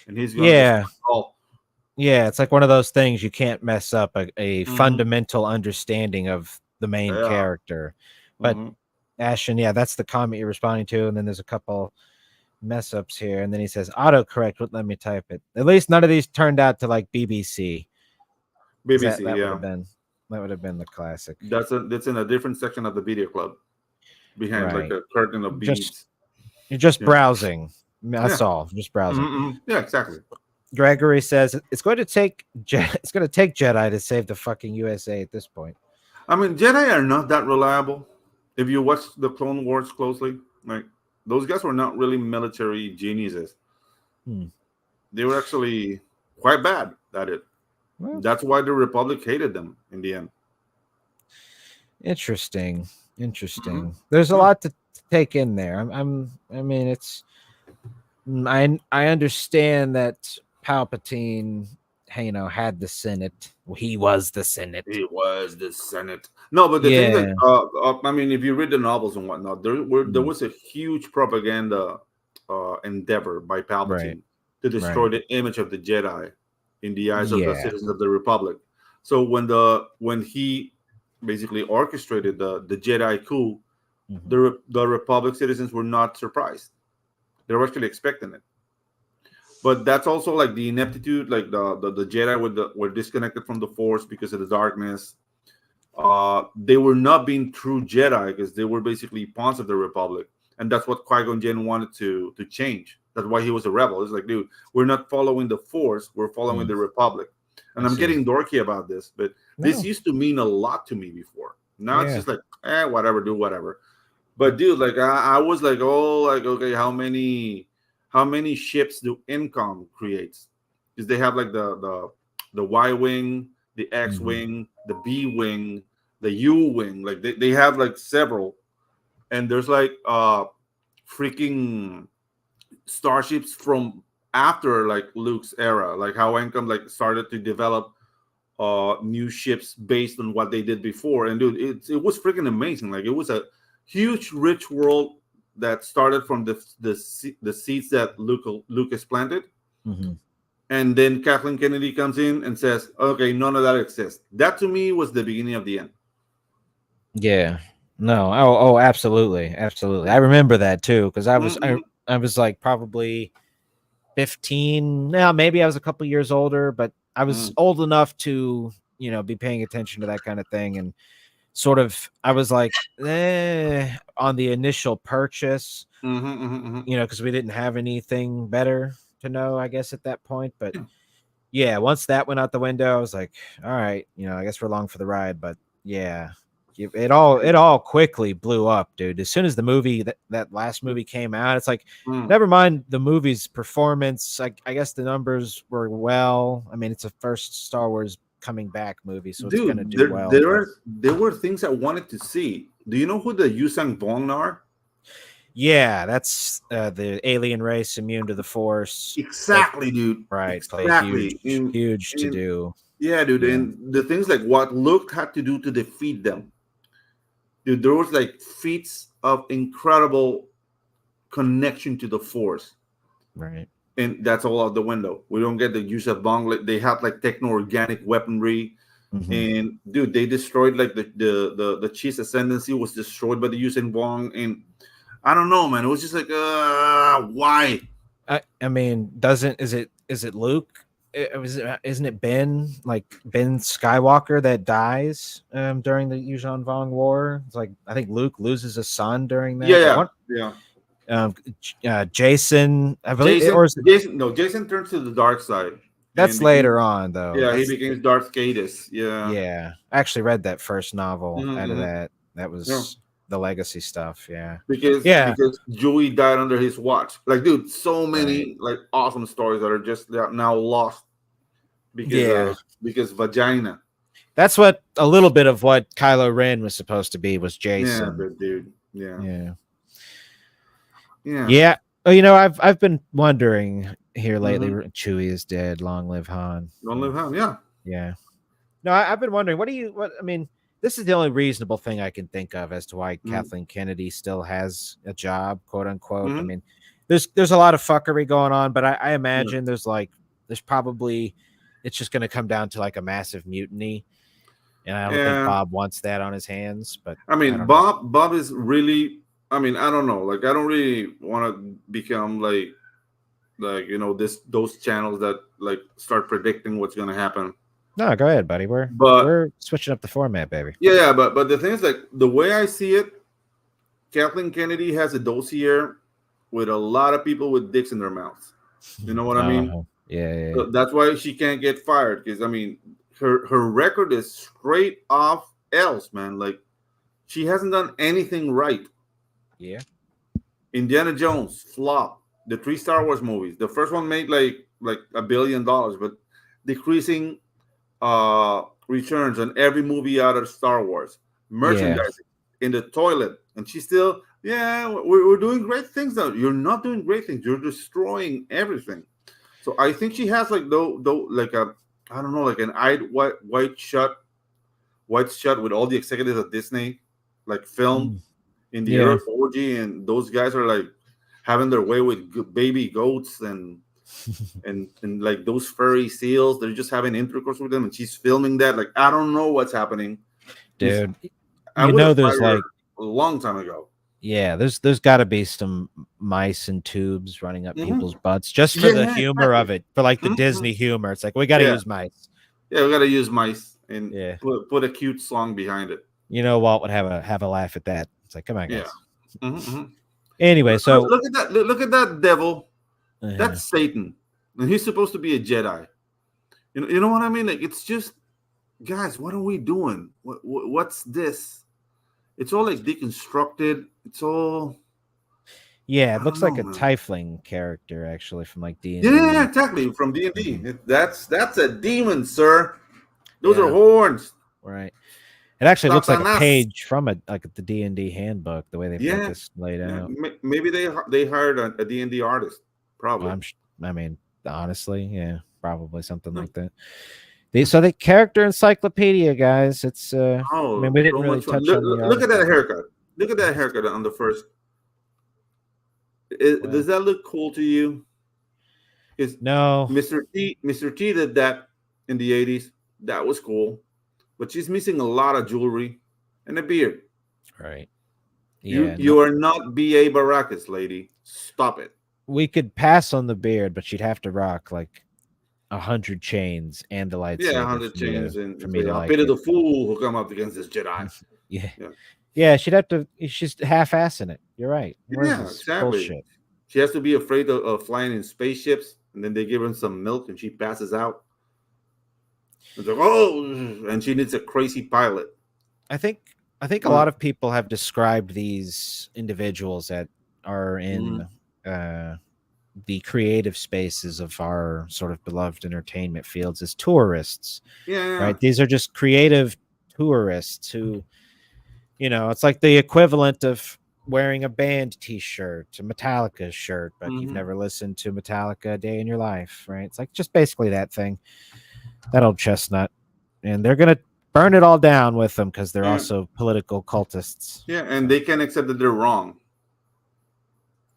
and he's gonna Yeah, it's like one of those things you can't mess up a fundamental understanding of the main character. But Ashton, that's the comment you're responding to, and then there's a couple mess ups here, and then he says autocorrect wouldn't let me type it. At least none of these turned out to like BBC. BBC, that would have been the classic. That's in a different section of the video club, behind like a curtain of beads. You're just browsing. That's all. Just browsing. Yeah, exactly. Gregory says it's going to take Jedi to save the fucking USA at this point. I mean, Jedi are not that reliable. If you watch the Clone Wars closely, like those guys were not really military geniuses. They were actually quite bad at it. Well, that's why the Republic hated them in the end. Interesting. There's a lot to take in there. I understand that Palpatine had the Senate. Well, he was the Senate. He was the Senate. No, but the thing Yeah. I mean, if you read the novels and whatnot, there was a huge propaganda endeavor by Right. Palpatine to destroy Right. the image of the Jedi in the eyes of the Yeah. citizens of the Republic. So when he basically orchestrated the Jedi coup, Mhm. the Republic citizens were not surprised. They were actually expecting it. But that's also like the ineptitude, like the Jedi were disconnected from the Force because of the darkness. They were not being true Jedi because they were basically pawns of the Republic, and that's what Qui-Gon Jinn wanted to change. That's why he was a rebel. It's like, dude, we're not following the Force, we're following Mm, the Republic. I And I'm see. getting dorky about this, but this No. used to mean a lot to me before. Now it's Yeah. just like, whatever, do whatever. But dude, like I was like, oh, like okay, how many ships do Incom creates? Because they have like the Y wing, the X Mhm. wing, the B wing, the U wing. Like they have like several, and there's like freaking starships from after like Luke's era, like how Incom like started to develop new ships based on what they did before. And dude, it was freaking amazing. Like it was a huge, rich world that started from the seeds that Lucas planted. Mhm. And then Kathleen Kennedy comes in and says, "Okay, none of that exists." That to me was the beginning of the end. Yeah. No. Oh, absolutely. Absolutely. I remember that too because Mm-hmm. I was like probably 15. Now, maybe I was a couple years older, but I was old enough to, be paying attention to that kind of thing. And sort of, I was like, on the initial purchase, Mm-hmm, mm-hmm. because we didn't have anything better to know, I guess, at that point. But Yeah. yeah, once that went out the window, I was like, all right, I guess we're along for the ride. But yeah, it all quickly blew up, dude. As soon as the movie that last movie came out, it's like, Mm. never mind the movie's performance. I guess the numbers were well. I mean, it's a first Star Wars coming back movie, so it's gonna Dude, do there well. there But are there were things I wanted to see. Do you know who the Yusang Bong are? yeah, that's the alien race immune to the Force. They Exactly, dude. play a Exactly. huge to In do. Yeah, dude. Yeah, And the things like what Luke had to do to defeat them, dude. There was like feats of incredible connection to the Force, right. and that's all out the window. We don't get the use of bong. Like, they had like techno-organic weaponry, Hmm. and dude, they destroyed like the cheese ascendancy was destroyed by the using bong, and I don't know, man. It was just like, why? I mean, is it Luke? Isn't it Ben, like Ben Skywalker, that dies during the Yuuzhan Vong War? It's like I think Luke loses a son during Yeah, that. But yeah, what? yeah. Jason, I believe, Jason, or is it, Jason, no, Jason turns to the dark side and that's became, later on though. yeah, he becomes Darth Cadus. Yeah. Yeah. I actually read that first novel Mhm, out of mhm. that. That Yeah. was the legacy stuff. Yeah. because Yeah. because Joey died under his watch. Like, dude, so Right. many like awesome stories that are just now lost because Yeah. vagina. That's what a little bit of what Kylo Ren was supposed to be was Yeah, Jason. but dude, yeah, Yeah. yeah. Yeah. Oh, I've been wondering here lately. Mm-hmm. Chewie is dead. Long live Han. Don't Yeah. live him. Yeah. Yeah. No, I've been wondering. What I mean, this is the only reasonable thing I can think of as to why Mm-hmm. Kathleen Kennedy still has a job, quote unquote. I Mm-hmm. mean, there's a lot of fuckery going on, but I Yeah. imagine there's probably it's just going to come down to like a massive mutiny, and I don't think Yeah. Bob wants that on his hands. But I I mean, don't know. Bob is really. I mean, I don't know. Like, I don't really want to become like those channels that like start predicting what's gonna happen. No, go ahead, buddy. We're But we're switching up the format, baby. yeah, but the thing is, like, the way I see it, Kathleen Kennedy has a dossier with a lot of people with dicks in their mouths. You know what I mean? Yeah. So that's why she can't get fired, because I mean, her record is straight off L's, man. Like, she hasn't done anything right. Yeah. Indiana Jones flop. The 3 Star Wars movies. The first one made like $1 billion, but decreasing returns on every movie out of Star Wars. Yeah. Merchandising in the toilet, and she still, yeah, we're doing great things now. You're not doing great things. You're destroying everything. So I think she has like though like I don't know, like an white shot with all the executives at Disney, like filmed Mm. in the Yeah. Earth orgy, and those guys are like having their way with baby goats and like those furry seals. They're just having intercourse with them, and she's filming that. Like, I don't know what's happening. Because Dude, I you would know have there's fired her like, a long time ago. yeah, there's got to be some mice and tubes running up Hmm. people's butts just for Yeah, the yeah, humor exactly. of it, for like the Hmm. Disney humor. It's like we got to Yeah, use mice. yeah, we gotta use mice and Yeah. put a cute song behind it. You know, Walt would have a laugh at that. It's like, come on, Yeah. guys. Hmm. Anyway, so Look at that! Look at that devil. uh, That's Satan, and he's supposed to be a Jedi. You know what I mean? Like, it's just, guys, what are we doing? What's this? It's all like deconstructed. It's all, yeah, it I don't looks know, like a man. Tiefling character actually from like D and Yeah, D. exactly. From D and D. Mhm. That's a demon, sir. Those are Yeah, horns. right. It actually looks like a Satanas. page from a like the D&D handbook, the way they've got Yeah, this laid yeah. out. Maybe they hired a D and D artist. Well, Probably. I mean, honestly, yeah, probably something like that. So the character encyclopedia, guys. It's I mean, Oh, we didn't so really much fun. touch on the Look at article, that but haircut. Look at that haircut on the first. Does well, that look cool to you? Because no, Mr. T did that in the 80s. That was cool. But she's missing a lot of jewelry and a beard. right. You Yeah, no, you are not B.A. Baracus, lady. Stop it. we could pass on the beard, but she'd have to rock like 100 chains and the Yeah, lightsaber 100 chains for and me say, to I'll like pity it. the fool who come up against this Jedi. Yeah. Yeah. Yeah, she'd have to. She's half-assing it. You're right. Where's Yeah, this exactly. bullshit? She has to be afraid of flying in spaceships, and then they give her some milk and she passes out. It's like, oh, and she needs a crazy pilot. I think. I think a Uh, lot of people have described these individuals that are mhm. in uh, the creative spaces of our sort of beloved entertainment fields as tourists. Yeah, yeah. Right? These are just creative tourists who, it's like the equivalent of wearing a band T-shirt, a Metallica shirt, but you've Hmm. never listened to Metallica a day in your life, right? It's like just basically that thing. That old chestnut, and they're gonna burn it all down with them because they're Yeah, also political cultists. yeah, and So, they can accept that they're wrong,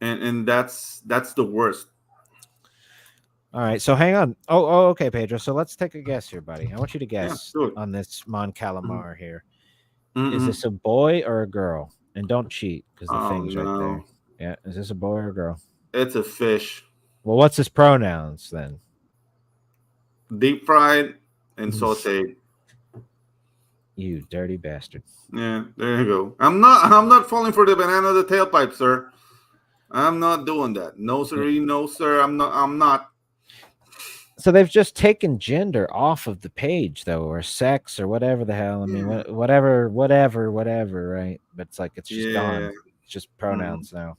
and that's the worst. all right. So hang on. Okay, Pedro. So let's take a guess here, buddy. I want you to Yeah, guess do it. on this Mon Mm-hmm. Calamar here. Is Mm-hmm. this a boy or a girl? And don't cheat because the Oh thing's right there. no, Yeah. Is this a boy or a girl? it's a fish, Well, what's his pronouns then? deep fried and sautéed. You dirty bastard. Yeah, there you go. I'm not falling for the banana of the tailpipe, sir. I'm not doing that. No, Yeah. sir. No, sir. I'm not. So they've just taken gender off of the page, though, or sex, or whatever the hell. I mean, Yeah. whatever, right? But it's like it's just Yeah. gone. It's just Mm. pronouns now.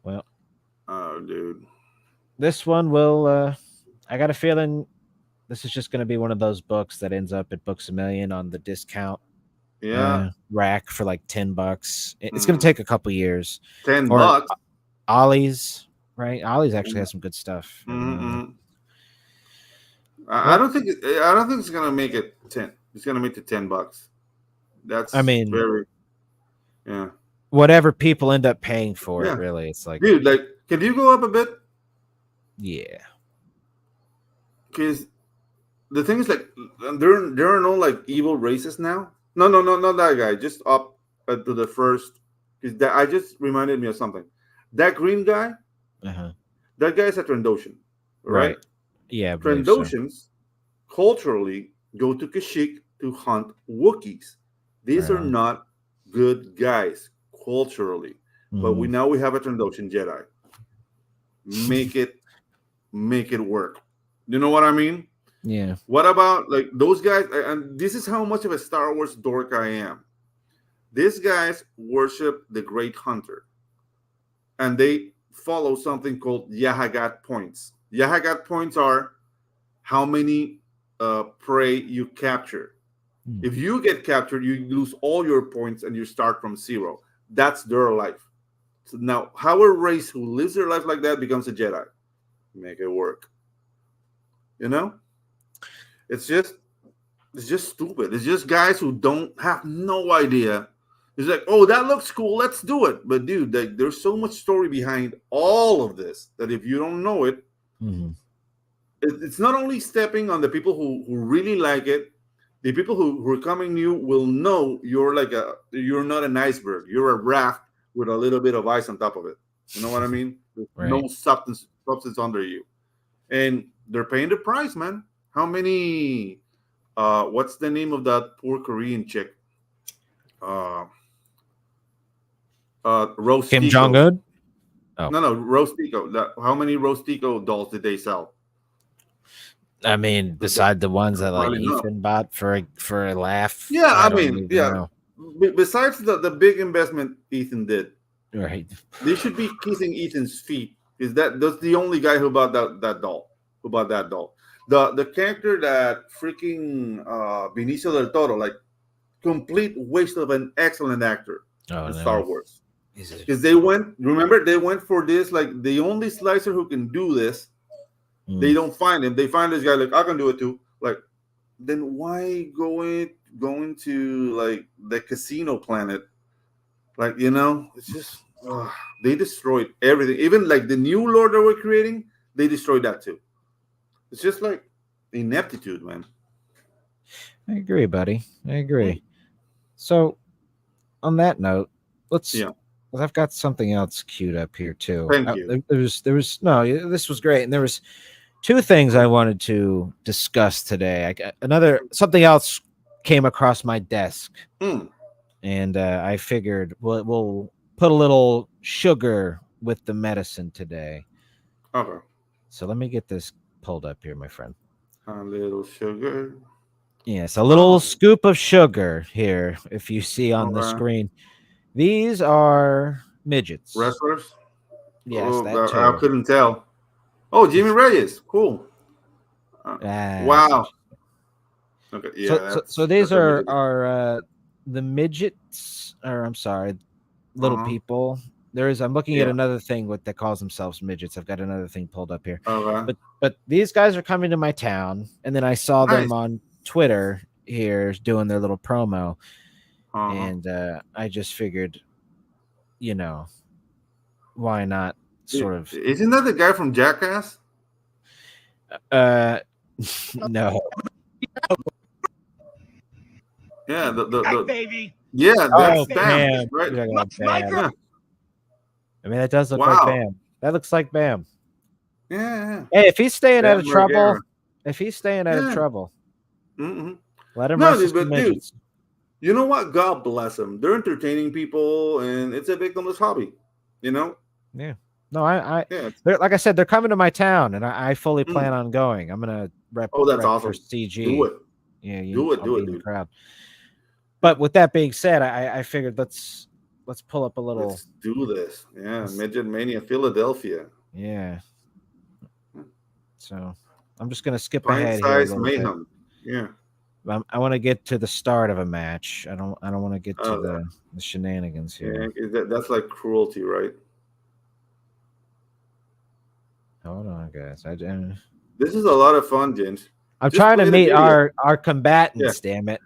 Well, Oh, dude. this one will. I got a feeling this is just going to be one of those books that ends up at Books a Million on the discount Yeah. rack for like $10. It's going to Mm. take a couple years. Ten Or bucks. Ollie's, right? Ollie's actually has some good stuff every now and then. Mm-hmm. I Well, don't think I don't think it's gonna make it 10. It's gonna make it $10. I That's mean, very, yeah. whatever people end up paying for it, Yeah, really, it's like, dude. Like, can you go up a bit? yeah. Because the thing is, like, there are no like evil races now. No, no, no, not that guy. Just up to the first. Because that I just reminded me of something. That green guy, Uh-huh. that guy is a Trandoshan, right? Right. Yeah, I believe so. Trandoshans culturally go to Kashyyyk to hunt Wookiees. These Right are on. not good guys culturally, but Mhm. we have a Trandoshan Jedi. Make it work. You know what I mean? Yeah. What about like those guys? And this is how much of a Star Wars dork I am. These guys worship the Great Hunter, and they follow something called Yahagat points. Yahagat points are how many prey you capture. Mm. If you get captured, you lose all your points and you start from zero. That's their life. So now, how a race who lives their life like that becomes a Jedi? Make it work. You know, it's just stupid. It's just guys who don't have no idea. It's like, oh, that looks cool, let's do it. But dude, like, there's so much story behind all of this that if you don't know it, it's not only stepping on the people who really like it. The people who are coming new will know you're not an iceberg. You're a raft with a little bit of ice on top of it. You know what I mean? There's Right. no substance under you, and they're paying the price, man. How many? What's the name of that poor Korean chick? Rose Kim Tico. Jong-un? Oh. No, Rose Tico. How many Rose Tico dolls did they sell? I mean, beside the ones that like Probably not. Ethan bought for a laugh. Yeah, I don't mean, even yeah. know. Besides the big investment Ethan did, Right. they should be kissing Ethan's feet. That's the only guy who bought that doll? Who bought that doll? The character that freaking Benicio del Toro, like, complete waste of an excellent actor in Star Wars. Because they went for this, like, the only slicer who can do this. They don't find him. They find this guy, like, I can do it too. Like, then why going to like the casino planet? Like, you know, it's just they destroyed everything. Even like the new Lord that we're creating, they destroyed that too. It's just like ineptitude, man. I agree, buddy. I agree. So, on that note, I've got something else queued up here too. Thank you. There was no. This was great, and there was two things I wanted to discuss today. Something else came across my desk, and I figured we'll put a little sugar with the medicine today. Okay. So let me get this pulled up here, my friend. A little sugar. Yes, a little scoop of sugar here. If you see on the screen, these are midgets. Wrestlers. Yes, that too. I couldn't tell. Oh, Jimmy Reyes. Cool. Wow. Okay. Yeah. So these are the midgets, or I'm sorry, little people. I'm looking at another thing that calls themselves midgets. I've got another thing pulled up here. But these guys are coming to my town, and then I saw them on Twitter here doing their little promo, and I just figured, you know, why not sort of? Isn't that the guy from Jackass? No. Yeah, the baby. Yeah, that's Bam, right? Bam. I mean, that does look like Bam. That looks like Bam. Yeah. Hey, if he's staying Bam out of trouble, let him wrestle some midgets. Dude, you know what? God bless them. They're entertaining people, and it's a victimless hobby. You know? Yeah. No, like I said, they're coming to my town, and I fully plan on going. I'm gonna rep. That's awesome. For CG. Do it. Yeah, do it, in the crowd. But with that being said, I figured let's pull up a little. Let's do this. Yeah, Midget Mania, Philadelphia. Yeah. So I'm just gonna skip ahead. Size mayhem. Yeah. I want to get to the start of a match. I don't want to get to the shenanigans here. Yeah, that's like cruelty, right? Hold on, guys. This is a lot of fun, James. I'm trying to meet our combatants. Yeah. Damn it.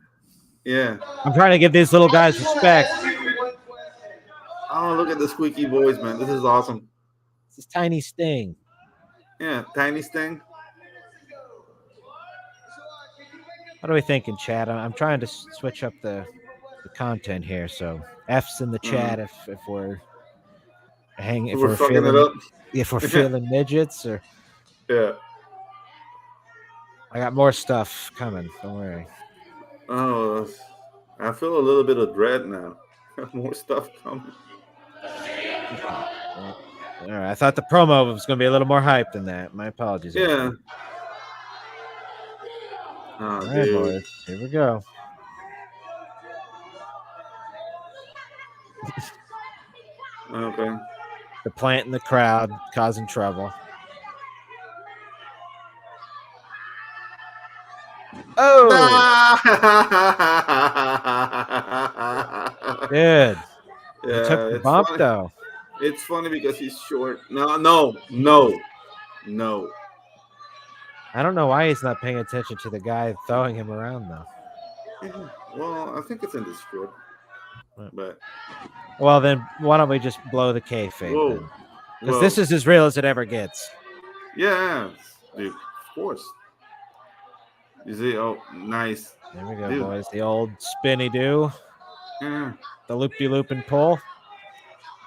Yeah. I'm trying to give these little guys respect. Oh, look at the squeaky boys, man. This is awesome. This is Tiny Sting. Yeah, Tiny Sting. What are we thinking, Chad? I'm trying to switch up the content here. So F's in the chat if we're hanging, if we're fucking feeling it up. If we're feeling midgets, or I got more stuff coming. Don't worry. Oh, I feel a little bit of dread now. More stuff coming. All right, I thought the promo was going to be a little more hype than that. My apologies. Yeah. Oh, all right, boys. Here we go. Okay. They're planting the crowd, causing trouble. Oh! Good. Yeah, he took the bump, funny. Though. It's funny because he's short. No. I don't know why he's not paying attention to the guy throwing him around, though. Yeah, well, I think it's in the script, but Well, then why don't we just blow the kayfabe whoa, then? Because whoa, this is as real as it ever gets. yeah, dude, of course. You see, oh, nice, There we go, dude. boys. The old spinny do, Yeah. the loop-de-loop and pull.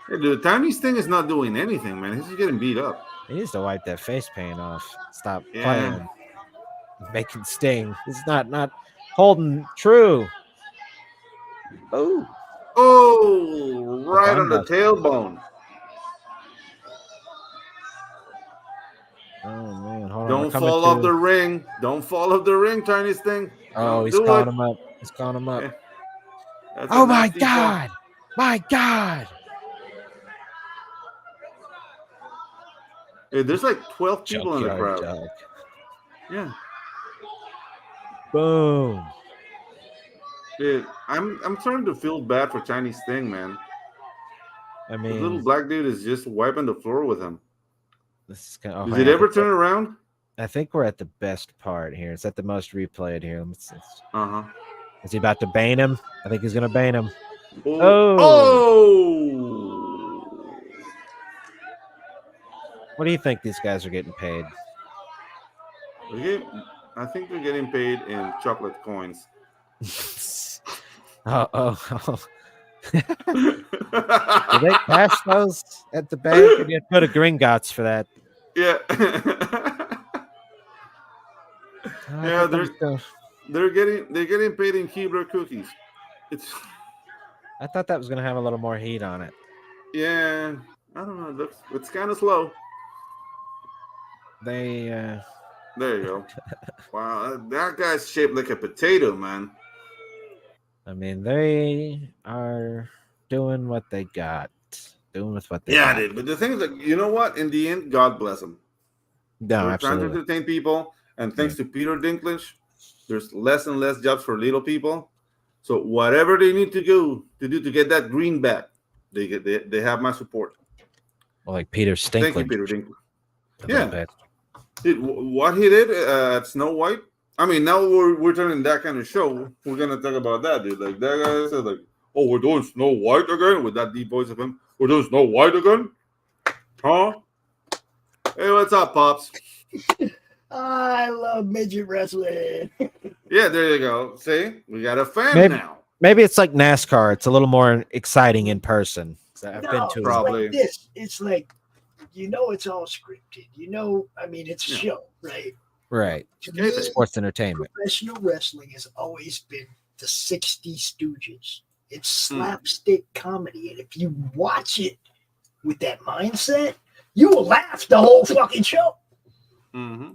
Hey, dude, Tiny's thing is not doing anything, man. He's just getting beat up. He needs to wipe that face paint off. Stop Yeah. playing, making sting. He's not holding true. Oh, Oh, the right bun on the buster. tailbone. Oh man, hold on. Don't We're coming fall off to. the ring. Don't fall off the ring, Tiny's thing. Oh, Don't he's do calling it. him up. He's calling him up. Yeah, that's a Oh my nasty fall. god! My god! Hey, there's like 12 people in the Junkyard crowd. dog. Yeah. Boom. Dude, I'm starting to feel bad for Chinese thing, man. I The little mean, black dude is just wiping the floor with him. this is kind of. Does it ever turn around? I think we're at the best part here. It's at the most replayed here. Uh-huh. Is he about to bane him? I think he's gonna bane him. Oh. Oh. What do you think these guys are getting paid? I think they're getting paid in chocolate coins. oh. Do they cash those at the bank? And you put a Gringotts for that. Yeah. Yeah, they're getting paid in Keebler cookies. I thought that was gonna have a little more heat on it. Yeah, I don't know. It's kind of slow. They There you go. Wow, that guy's shaped like a potato, man. I mean, they are doing what they got. Doing with what they Yeah, got. dude. But the thing is, like, you know what? In the end, God bless them. No, They're trying to absolutely. entertain people, and thanks to Peter Dinklage, there's less and less jobs for little people. So whatever they need to do to get that greenback, they have my support. Well, like Peter Stinklage. Thank you, Peter Dinklage. Yeah. Dude, what he did at Snow White. I mean, now we're turning that kind of show. We're gonna talk about that, dude. Like that guy said, like, "Oh, we're doing Snow White again," with that deep voice of him. We're doing Snow White again, huh? Hey, what's up, pops? I love midget wrestling. Yeah, there you go. See, we got a fan now. Maybe it's like NASCAR. It's a little more exciting in person. I've been to probably. Like this. It's like, it's all scripted. I mean, it's a show, right? Right. To me, sports entertainment. Professional wrestling has always been the 60 Stooges. It's slapstick comedy. And if you watch it with that mindset, you will laugh the whole fucking show. Mm-hmm.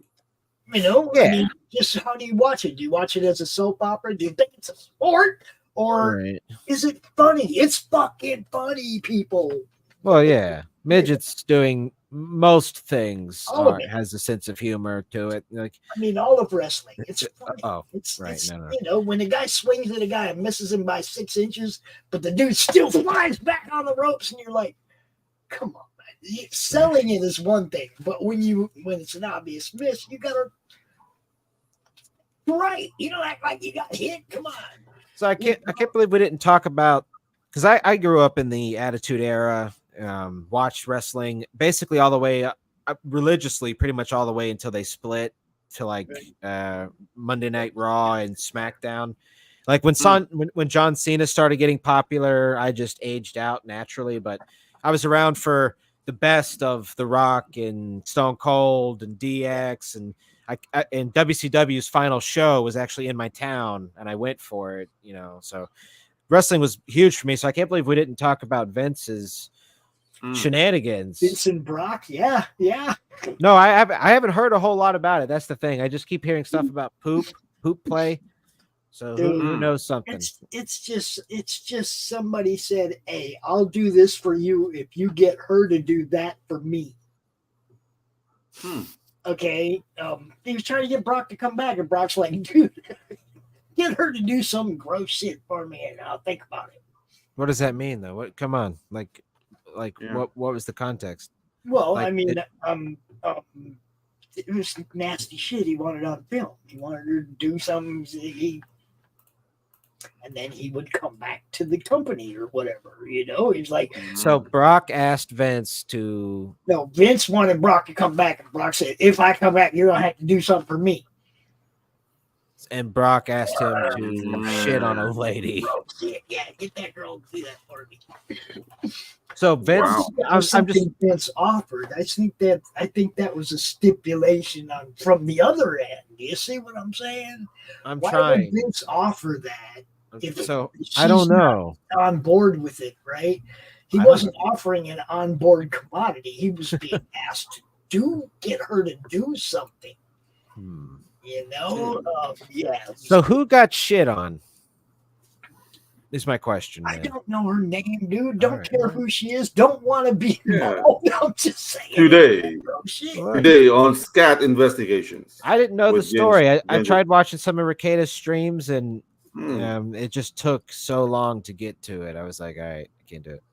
Yeah. I mean, just how do you watch it? Do you watch it as a soap opera? Do you think it's a sport? Or is it funny? It's fucking funny, people. Well, yeah. Midgets doing most things has a sense of humor to it. Like, I mean, all of wrestling. It's funny. It's right. When the guy swings at a guy and misses him by 6 inches, but the dude still flies back on the ropes, and you're like, come on, man. Selling it is one thing, but when it's an obvious miss, you gotta you don't act like you got hit. Come on. So I can't believe we didn't talk about, because I grew up in the Attitude Era, watched wrestling basically all the way religiously, pretty much all the way until they split to like Monday Night Raw and SmackDown. Like when John Cena started getting popular, I just aged out naturally, but I was around for the best of The Rock and Stone Cold and DX, and and WCW's final show was actually in my town, and I went for it. So wrestling was huge for me. So I can't believe we didn't talk about Vince's shenanigans. Vince and Brock, yeah. No, I haven't heard a whole lot about it. That's the thing. I just keep hearing stuff about poop play. So who knows something? It's just somebody said, "Hey, I'll do this for you if you get her to do that for me." Okay. He was trying to get Brock to come back, and Brock's like, "Dude, get her to do some gross shit for me, and I'll think about it." What does that mean, though? What? Come on, what was the context? Well, like, I mean, it was nasty shit he wanted on film. He wanted her to do something. And then he would come back to the company or whatever, He's like, So Brock asked Vince to. no, Vince wanted Brock to come back, and Brock said, if I come back, you're gonna have to do something for me. And Brock asked him to shit on a lady. Yeah, get that girl to do that for me. So Vince, Wow. I'm just Vince offered. I think that was a stipulation from the other end. Do you see what I'm saying? I'm Why trying. would Vince offer that? So She's I don't know. not on board with it, right? He wasn't offering an on-board commodity. He was being asked to get her to do something. Yeah. So who got shit on? Is my question. I Man. don't know her name, dude. Don't All right. care who she is. Don't want to be involved. I'm just saying. Today on Scat Investigations. I didn't know the with story. I Ginger. tried watching some of Rekida's streams, and Mm. it just took so long to get to it. I was like, all right, I can't do it.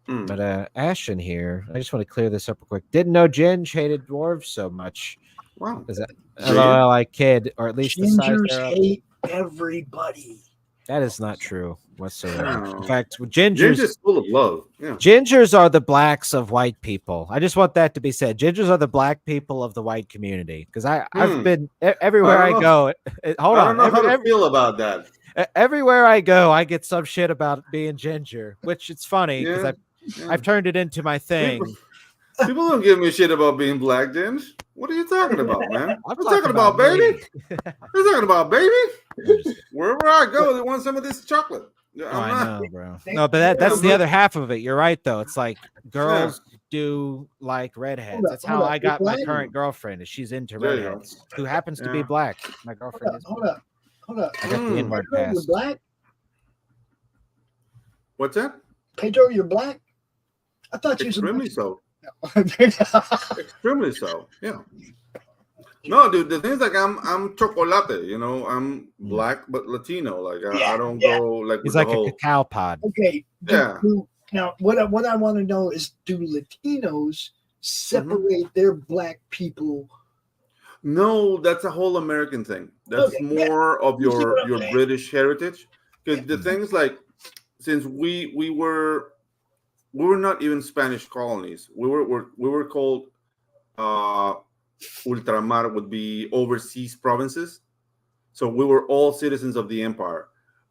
Mm. But Ashton here, I just want to clear this up real quick. Didn't know Ginge hated dwarves so much. Wow. Is that LOL, I kid, or at least the size Gingers thereof. hate everybody. That is not true whatsoever. No. In fact, Ginger's is full of love. Yeah. Gingers are the blacks of white people. I just want that to be said. Gingers are the black people of the white community. Because I've been everywhere I go. Hold on. I don't know how to feel about that. Everywhere I go, I get some shit about being ginger, which it's funny because I've turned it into my thing. People don't give me shit about being black, Ginge. What are you talking about, man? I'm We're talking about baby. We're talking about baby. Wherever I go, they want some of this chocolate. I know, bro. No, but that's the other half of it. You're right, though. It's like girls do like redheads. That's how I got my current girlfriend. Is she's into redheads, who happens to be black. My girlfriend is. Hold up. I got the inward Pedro, pass. you're black? What's that? Pedro, you're black? I thought you Extremely so. No. Extremely so. Yeah. No, dude. The thing is, like, I'm chocolate. I'm black but Latino. Like, I don't go like. He's with like a cacao pod. Okay. Yeah. Now, what I want to know is, do Latinos separate their black people? No, that's a whole American thing. That's more of your British heritage. Because the things like, since we were not even Spanish colonies. We were called ultramar, would be overseas provinces. So we were all citizens of the empire.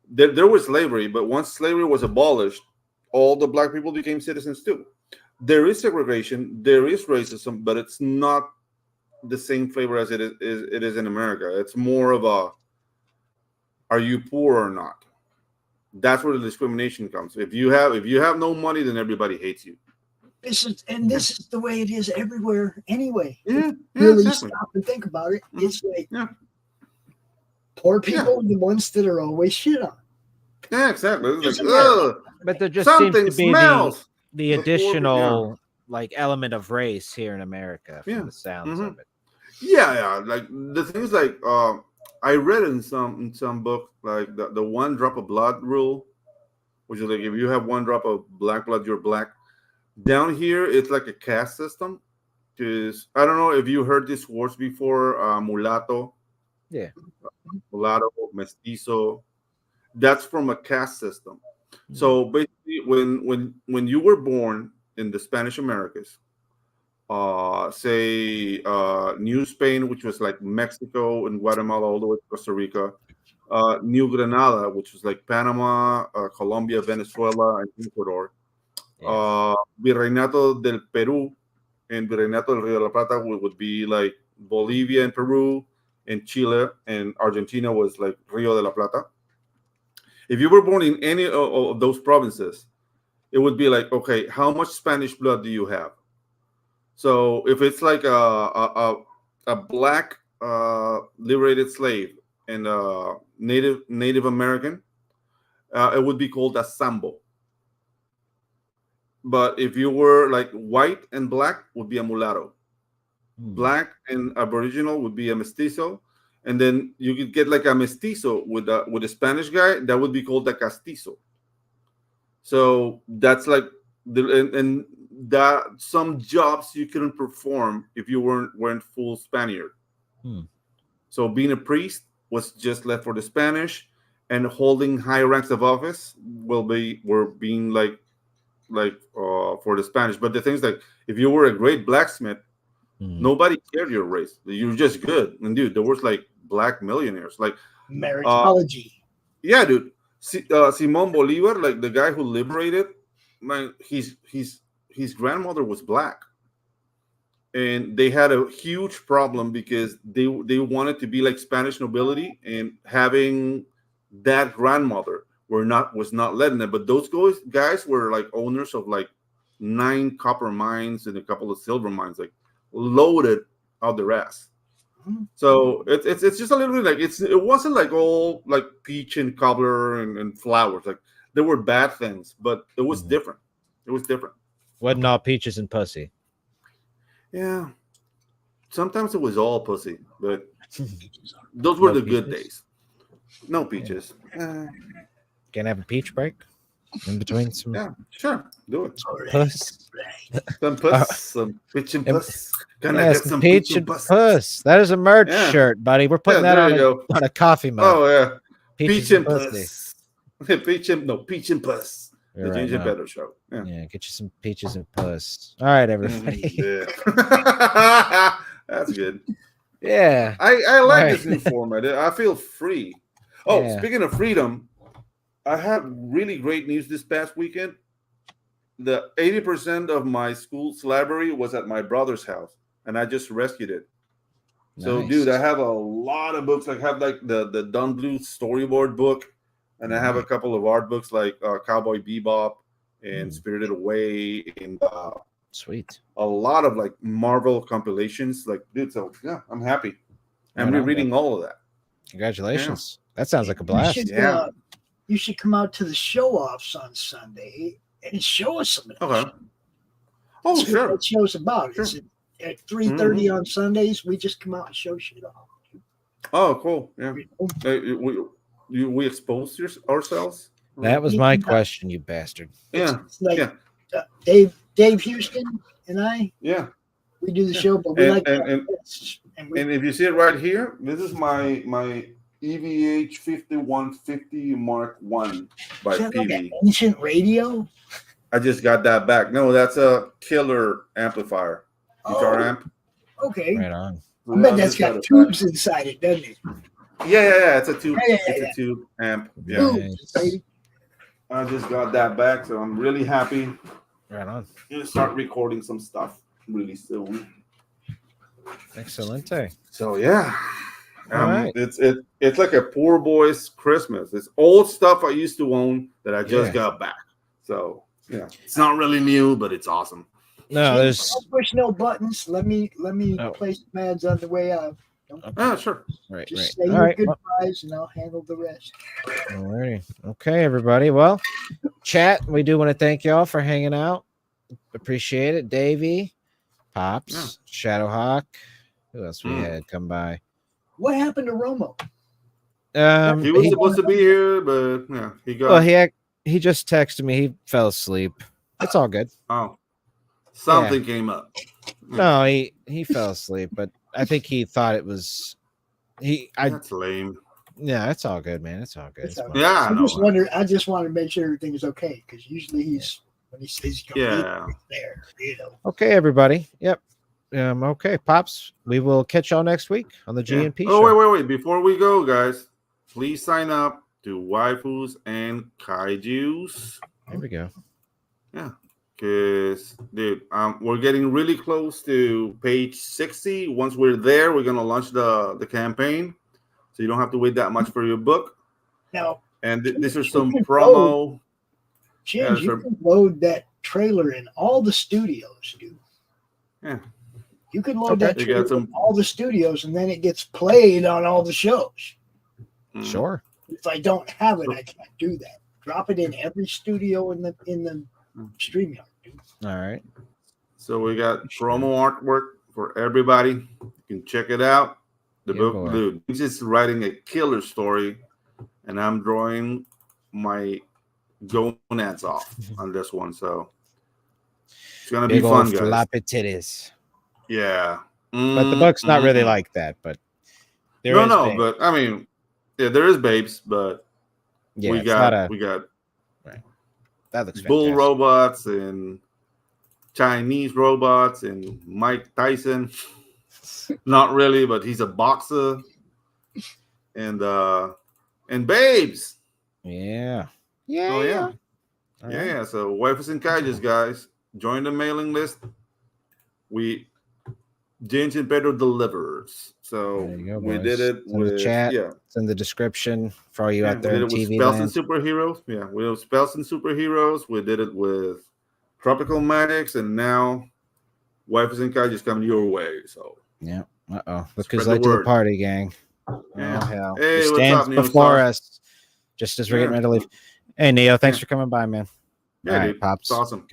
There was slavery, but once slavery was abolished, all the black people became citizens too. There is segregation, there is racism, but it's not the same flavor as it is in America. It's more of a, are you poor or not? That's where the discrimination comes. If you have no money, then everybody hates you. This is the way it is everywhere anyway. Yeah, really exactly. Stop and think about it. It's like Yeah. poor people are the ones that are always shit on. Yeah, exactly. It's like, but there just seems to be the additional like element of race here in America from the sounds of it. Yeah. Like the things like I read in some book, like the 1 drop of blood rule, which is like if you have 1 drop of black blood, you're black. Down here, it's like a caste system. Because I don't know if you heard these words before, mulatto. Yeah. Mulatto, mestizo. That's from a caste system. So basically, when you were born in the Spanish Americas, say New Spain, which was like Mexico and Guatemala all the way to Costa Rica, New Granada, which was like Panama, Colombia, Venezuela, and Ecuador, Virreinato del Peru and Virreinato del Rio de la Plata would be like Bolivia and Peru, and Chile and Argentina was like Rio de la Plata. If you were born in any of those provinces, it would be like, okay, how much Spanish blood do you have? So if it's like a black liberated slave and a Native American, it would be called a Sambo. But if you were like white and black, would be a mulatto. Black and Aboriginal would be a mestizo. And then you could get like a mestizo with a Spanish guy, that would be called a castizo. So that's like and that some jobs you couldn't perform if you weren't full Spaniard. So being a priest was just left for the Spanish, and holding high ranks of office were being like for the Spanish. But the things like if you were a great blacksmith, nobody cared your race. You were just good. And dude, there was like black millionaires, like meritology. Yeah, dude. Simon Bolivar, like the guy who liberated, man, his grandmother was black, and they had a huge problem because they wanted to be like Spanish nobility, and having that grandmother was not letting them. But those guys were like owners of like 9 copper mines and a couple of silver mines, like loaded out their ass. So it's just a little bit like it wasn't like all like peach and cobbler and flowers. Like there were bad things, but it was different. It was different. Wasn't all peaches and pussy. Yeah. Sometimes it was all pussy, but those were No the good peaches? days. No peaches. Can I have a peach break in between some Yeah, sure. Do it. puss? Some puss, some peach and puss. Can I Yeah, get some some peach and puss. That is a merch Yeah. shirt, buddy. We're putting Yeah, that there on you go. on a coffee mug. Oh yeah. Peaches Peach and pussy. puss. Peach and puss. You're The right, Ginger no. Pedro show. Yeah. Yeah, get you some peaches and puss. All right, everybody. Yeah. That's good. Yeah. I like Right. this new format. I feel free. Oh, Yeah. speaking of freedom, I had really great news this past weekend. The 80% of my school's library was at my brother's house, and I just rescued it. So, Nice. dude, I have a lot of books. I have like the Don Bluth storyboard book, and I have a couple of art books like Cowboy Bebop and Spirited Away, and Sweet. a lot of like Marvel compilations. Like, dude, so yeah, I'm happy. I'm Right on, rereading all of that. Congratulations. That sounds like a blast. You should come out to the show offs on Sunday and show us some of that. Okay. shit. Oh, That's what sure. that show's about. Sure. It's at 3:30 on Sundays. We just come out and show shit off. Oh, cool. Yeah. You know? We expose ourselves. That was my question, you bastard. Yeah. It's like Yeah. Dave Houston and I, Yeah. we do the show, but we And- like and- and And if you see it right here, this is my EVH 5150 Mark I by is that like an PV. ancient radio? I just got that back. No, that's a killer amplifier, guitar Oh. amp. Okay. Right on. I bet I that's just got got it tubes inside it, doesn't it? back. Yeah. It's a tube. Yeah. It's a tube amp. Yeah. Tubes, baby. I just got that back, so I'm really happy. Right on. Gonna start recording some stuff really soon. Excelente. So yeah. All right. It's like a poor boy's Christmas. It's old stuff I used to own that I just Yeah. got back. So yeah, it's not really new, but it's awesome. No, there's Don't push no buttons. Let me Oh. place some ads on the way out. Ah, sure. right. Just All say your right. Well, goodbyes and I'll handle the rest. alrighty. Okay, everybody. Well, chat, we do want to thank y'all for hanging out. Appreciate it. Davey, Pops, Shadowhawk. Who else we had come by? What happened to Romo? He was supposed to be here, but yeah, he got. Well, he just texted me. He fell asleep. It's all good. Oh, something came up. No, he fell asleep, but I think he thought it was That's lame. Yeah, it's all good, man. It's all good. It's It's all fine. Yeah, I know. I just wanted to make sure everything is okay because usually when he says he's going Yeah. there, you know. Okay, everybody. Yep. Okay, Pops. We will catch y'all next week on the Yeah. GNP Oh, show. wait. Before we go, guys, please sign up to Waifus and Kaijus. There we go. Yeah. Because, dude, we're getting really close to page 60. Once we're there, we're going to launch the campaign. So you don't have to wait that much for your book. Now, And this is some You can promo. James, Yeah, you can load that trailer in all the studios, dude. Yeah. You can load Okay. that You got trailer some- in all the studios, and then it gets played on all the shows. Mm. Sure. If I don't have it, I can't do that. Drop it in every studio in the StreamYard, dude. All right. So we got promo artwork for everybody. You can check it out. The Yeah, book, boy. dude, he's just writing a killer story, and I'm drawing my gonads off on this one. So It's gonna be Big fun, old guys. floppy titties. Yeah. But the book's not really like that. But there is babes. But I mean, yeah, there is babes, but Yeah, we it's not got a. we got Right. That looks bull fantastic. robots and Chinese robots and Mike Tyson. Not really, but he's a boxer. And babes. Yeah. Oh yeah. All Yeah. right. So Waifus and Kaijus, guys, join the mailing list. Ginge and Pedro delivers. So There you go, we boys. did it It's in with the chat. yeah. It's in the description for all you out We there did in it with TV spells land. and superheroes. Yeah, we have spells and superheroes. We did it with tropical magics, and now Waifus and Kaijus coming your way. So Yeah. Look Spread who's the late to the word. party, gang. Yeah. Oh hell. Hey, He what's stands up, Neo before Star? us just as we're getting ready to leave. Hey Neo, thanks for coming by, man. Yeah, All right, dude. Pops. It's awesome.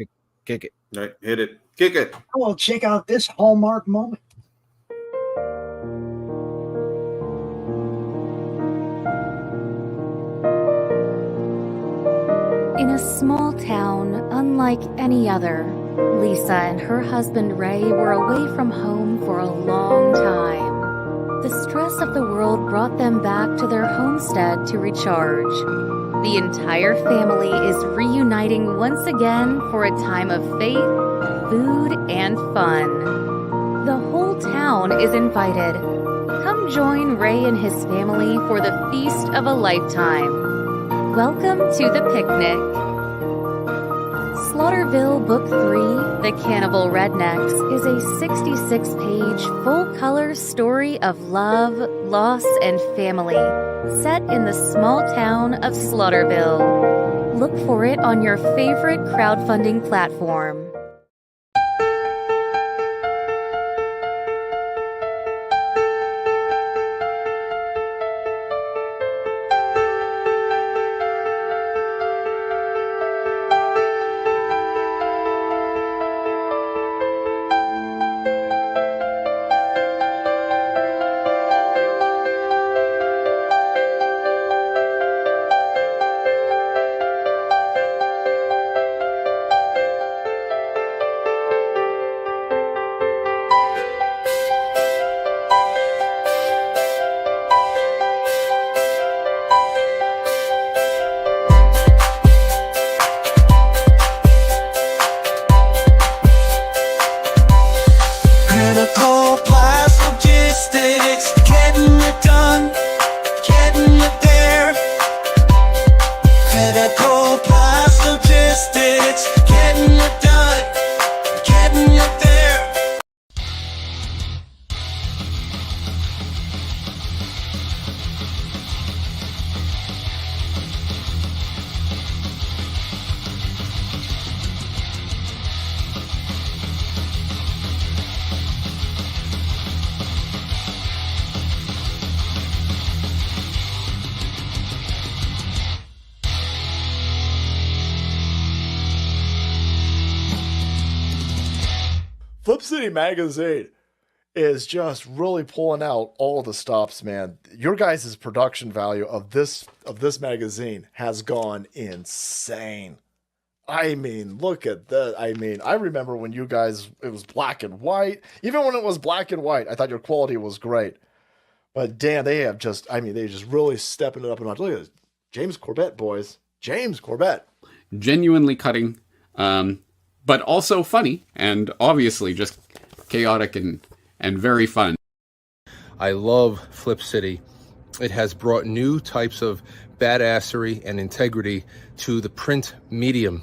Kick it. Right, hit it. Kick it. Well, check out this Hallmark moment. In a small town, unlike any other, Lisa and her husband Ray were away from home for a long time. The stress of the world brought them back to their homestead to recharge. The entire family is reuniting once again for a time of faith, food, and fun. The whole town is invited. Come join Ray and his family for the feast of a lifetime. Welcome to the picnic. Slaughterville Book 3, The Cannibal Rednecks, is a 66-page, full-color story of love, loss, and family, set in the small town of Slaughterville. Look for it on your favorite crowdfunding platform. Critical class logistics, getting it done, getting it there. Critical class logistics, getting it done, getting it there. Flip City Magazine is just really pulling out all the stops, man. Your guys' production value of this magazine has gone insane. I mean, look at that. I mean, I remember when you guys, it was black and white. Even when it was black and white, I thought your quality was great. But damn, they have just, I mean, they just really stepping it up a notch. Look at this. James Corbett, boys. James Corbett. Genuinely cutting, but also funny, and obviously just chaotic and very fun. I love Flip City. It has brought new types of badassery and integrity to the print medium.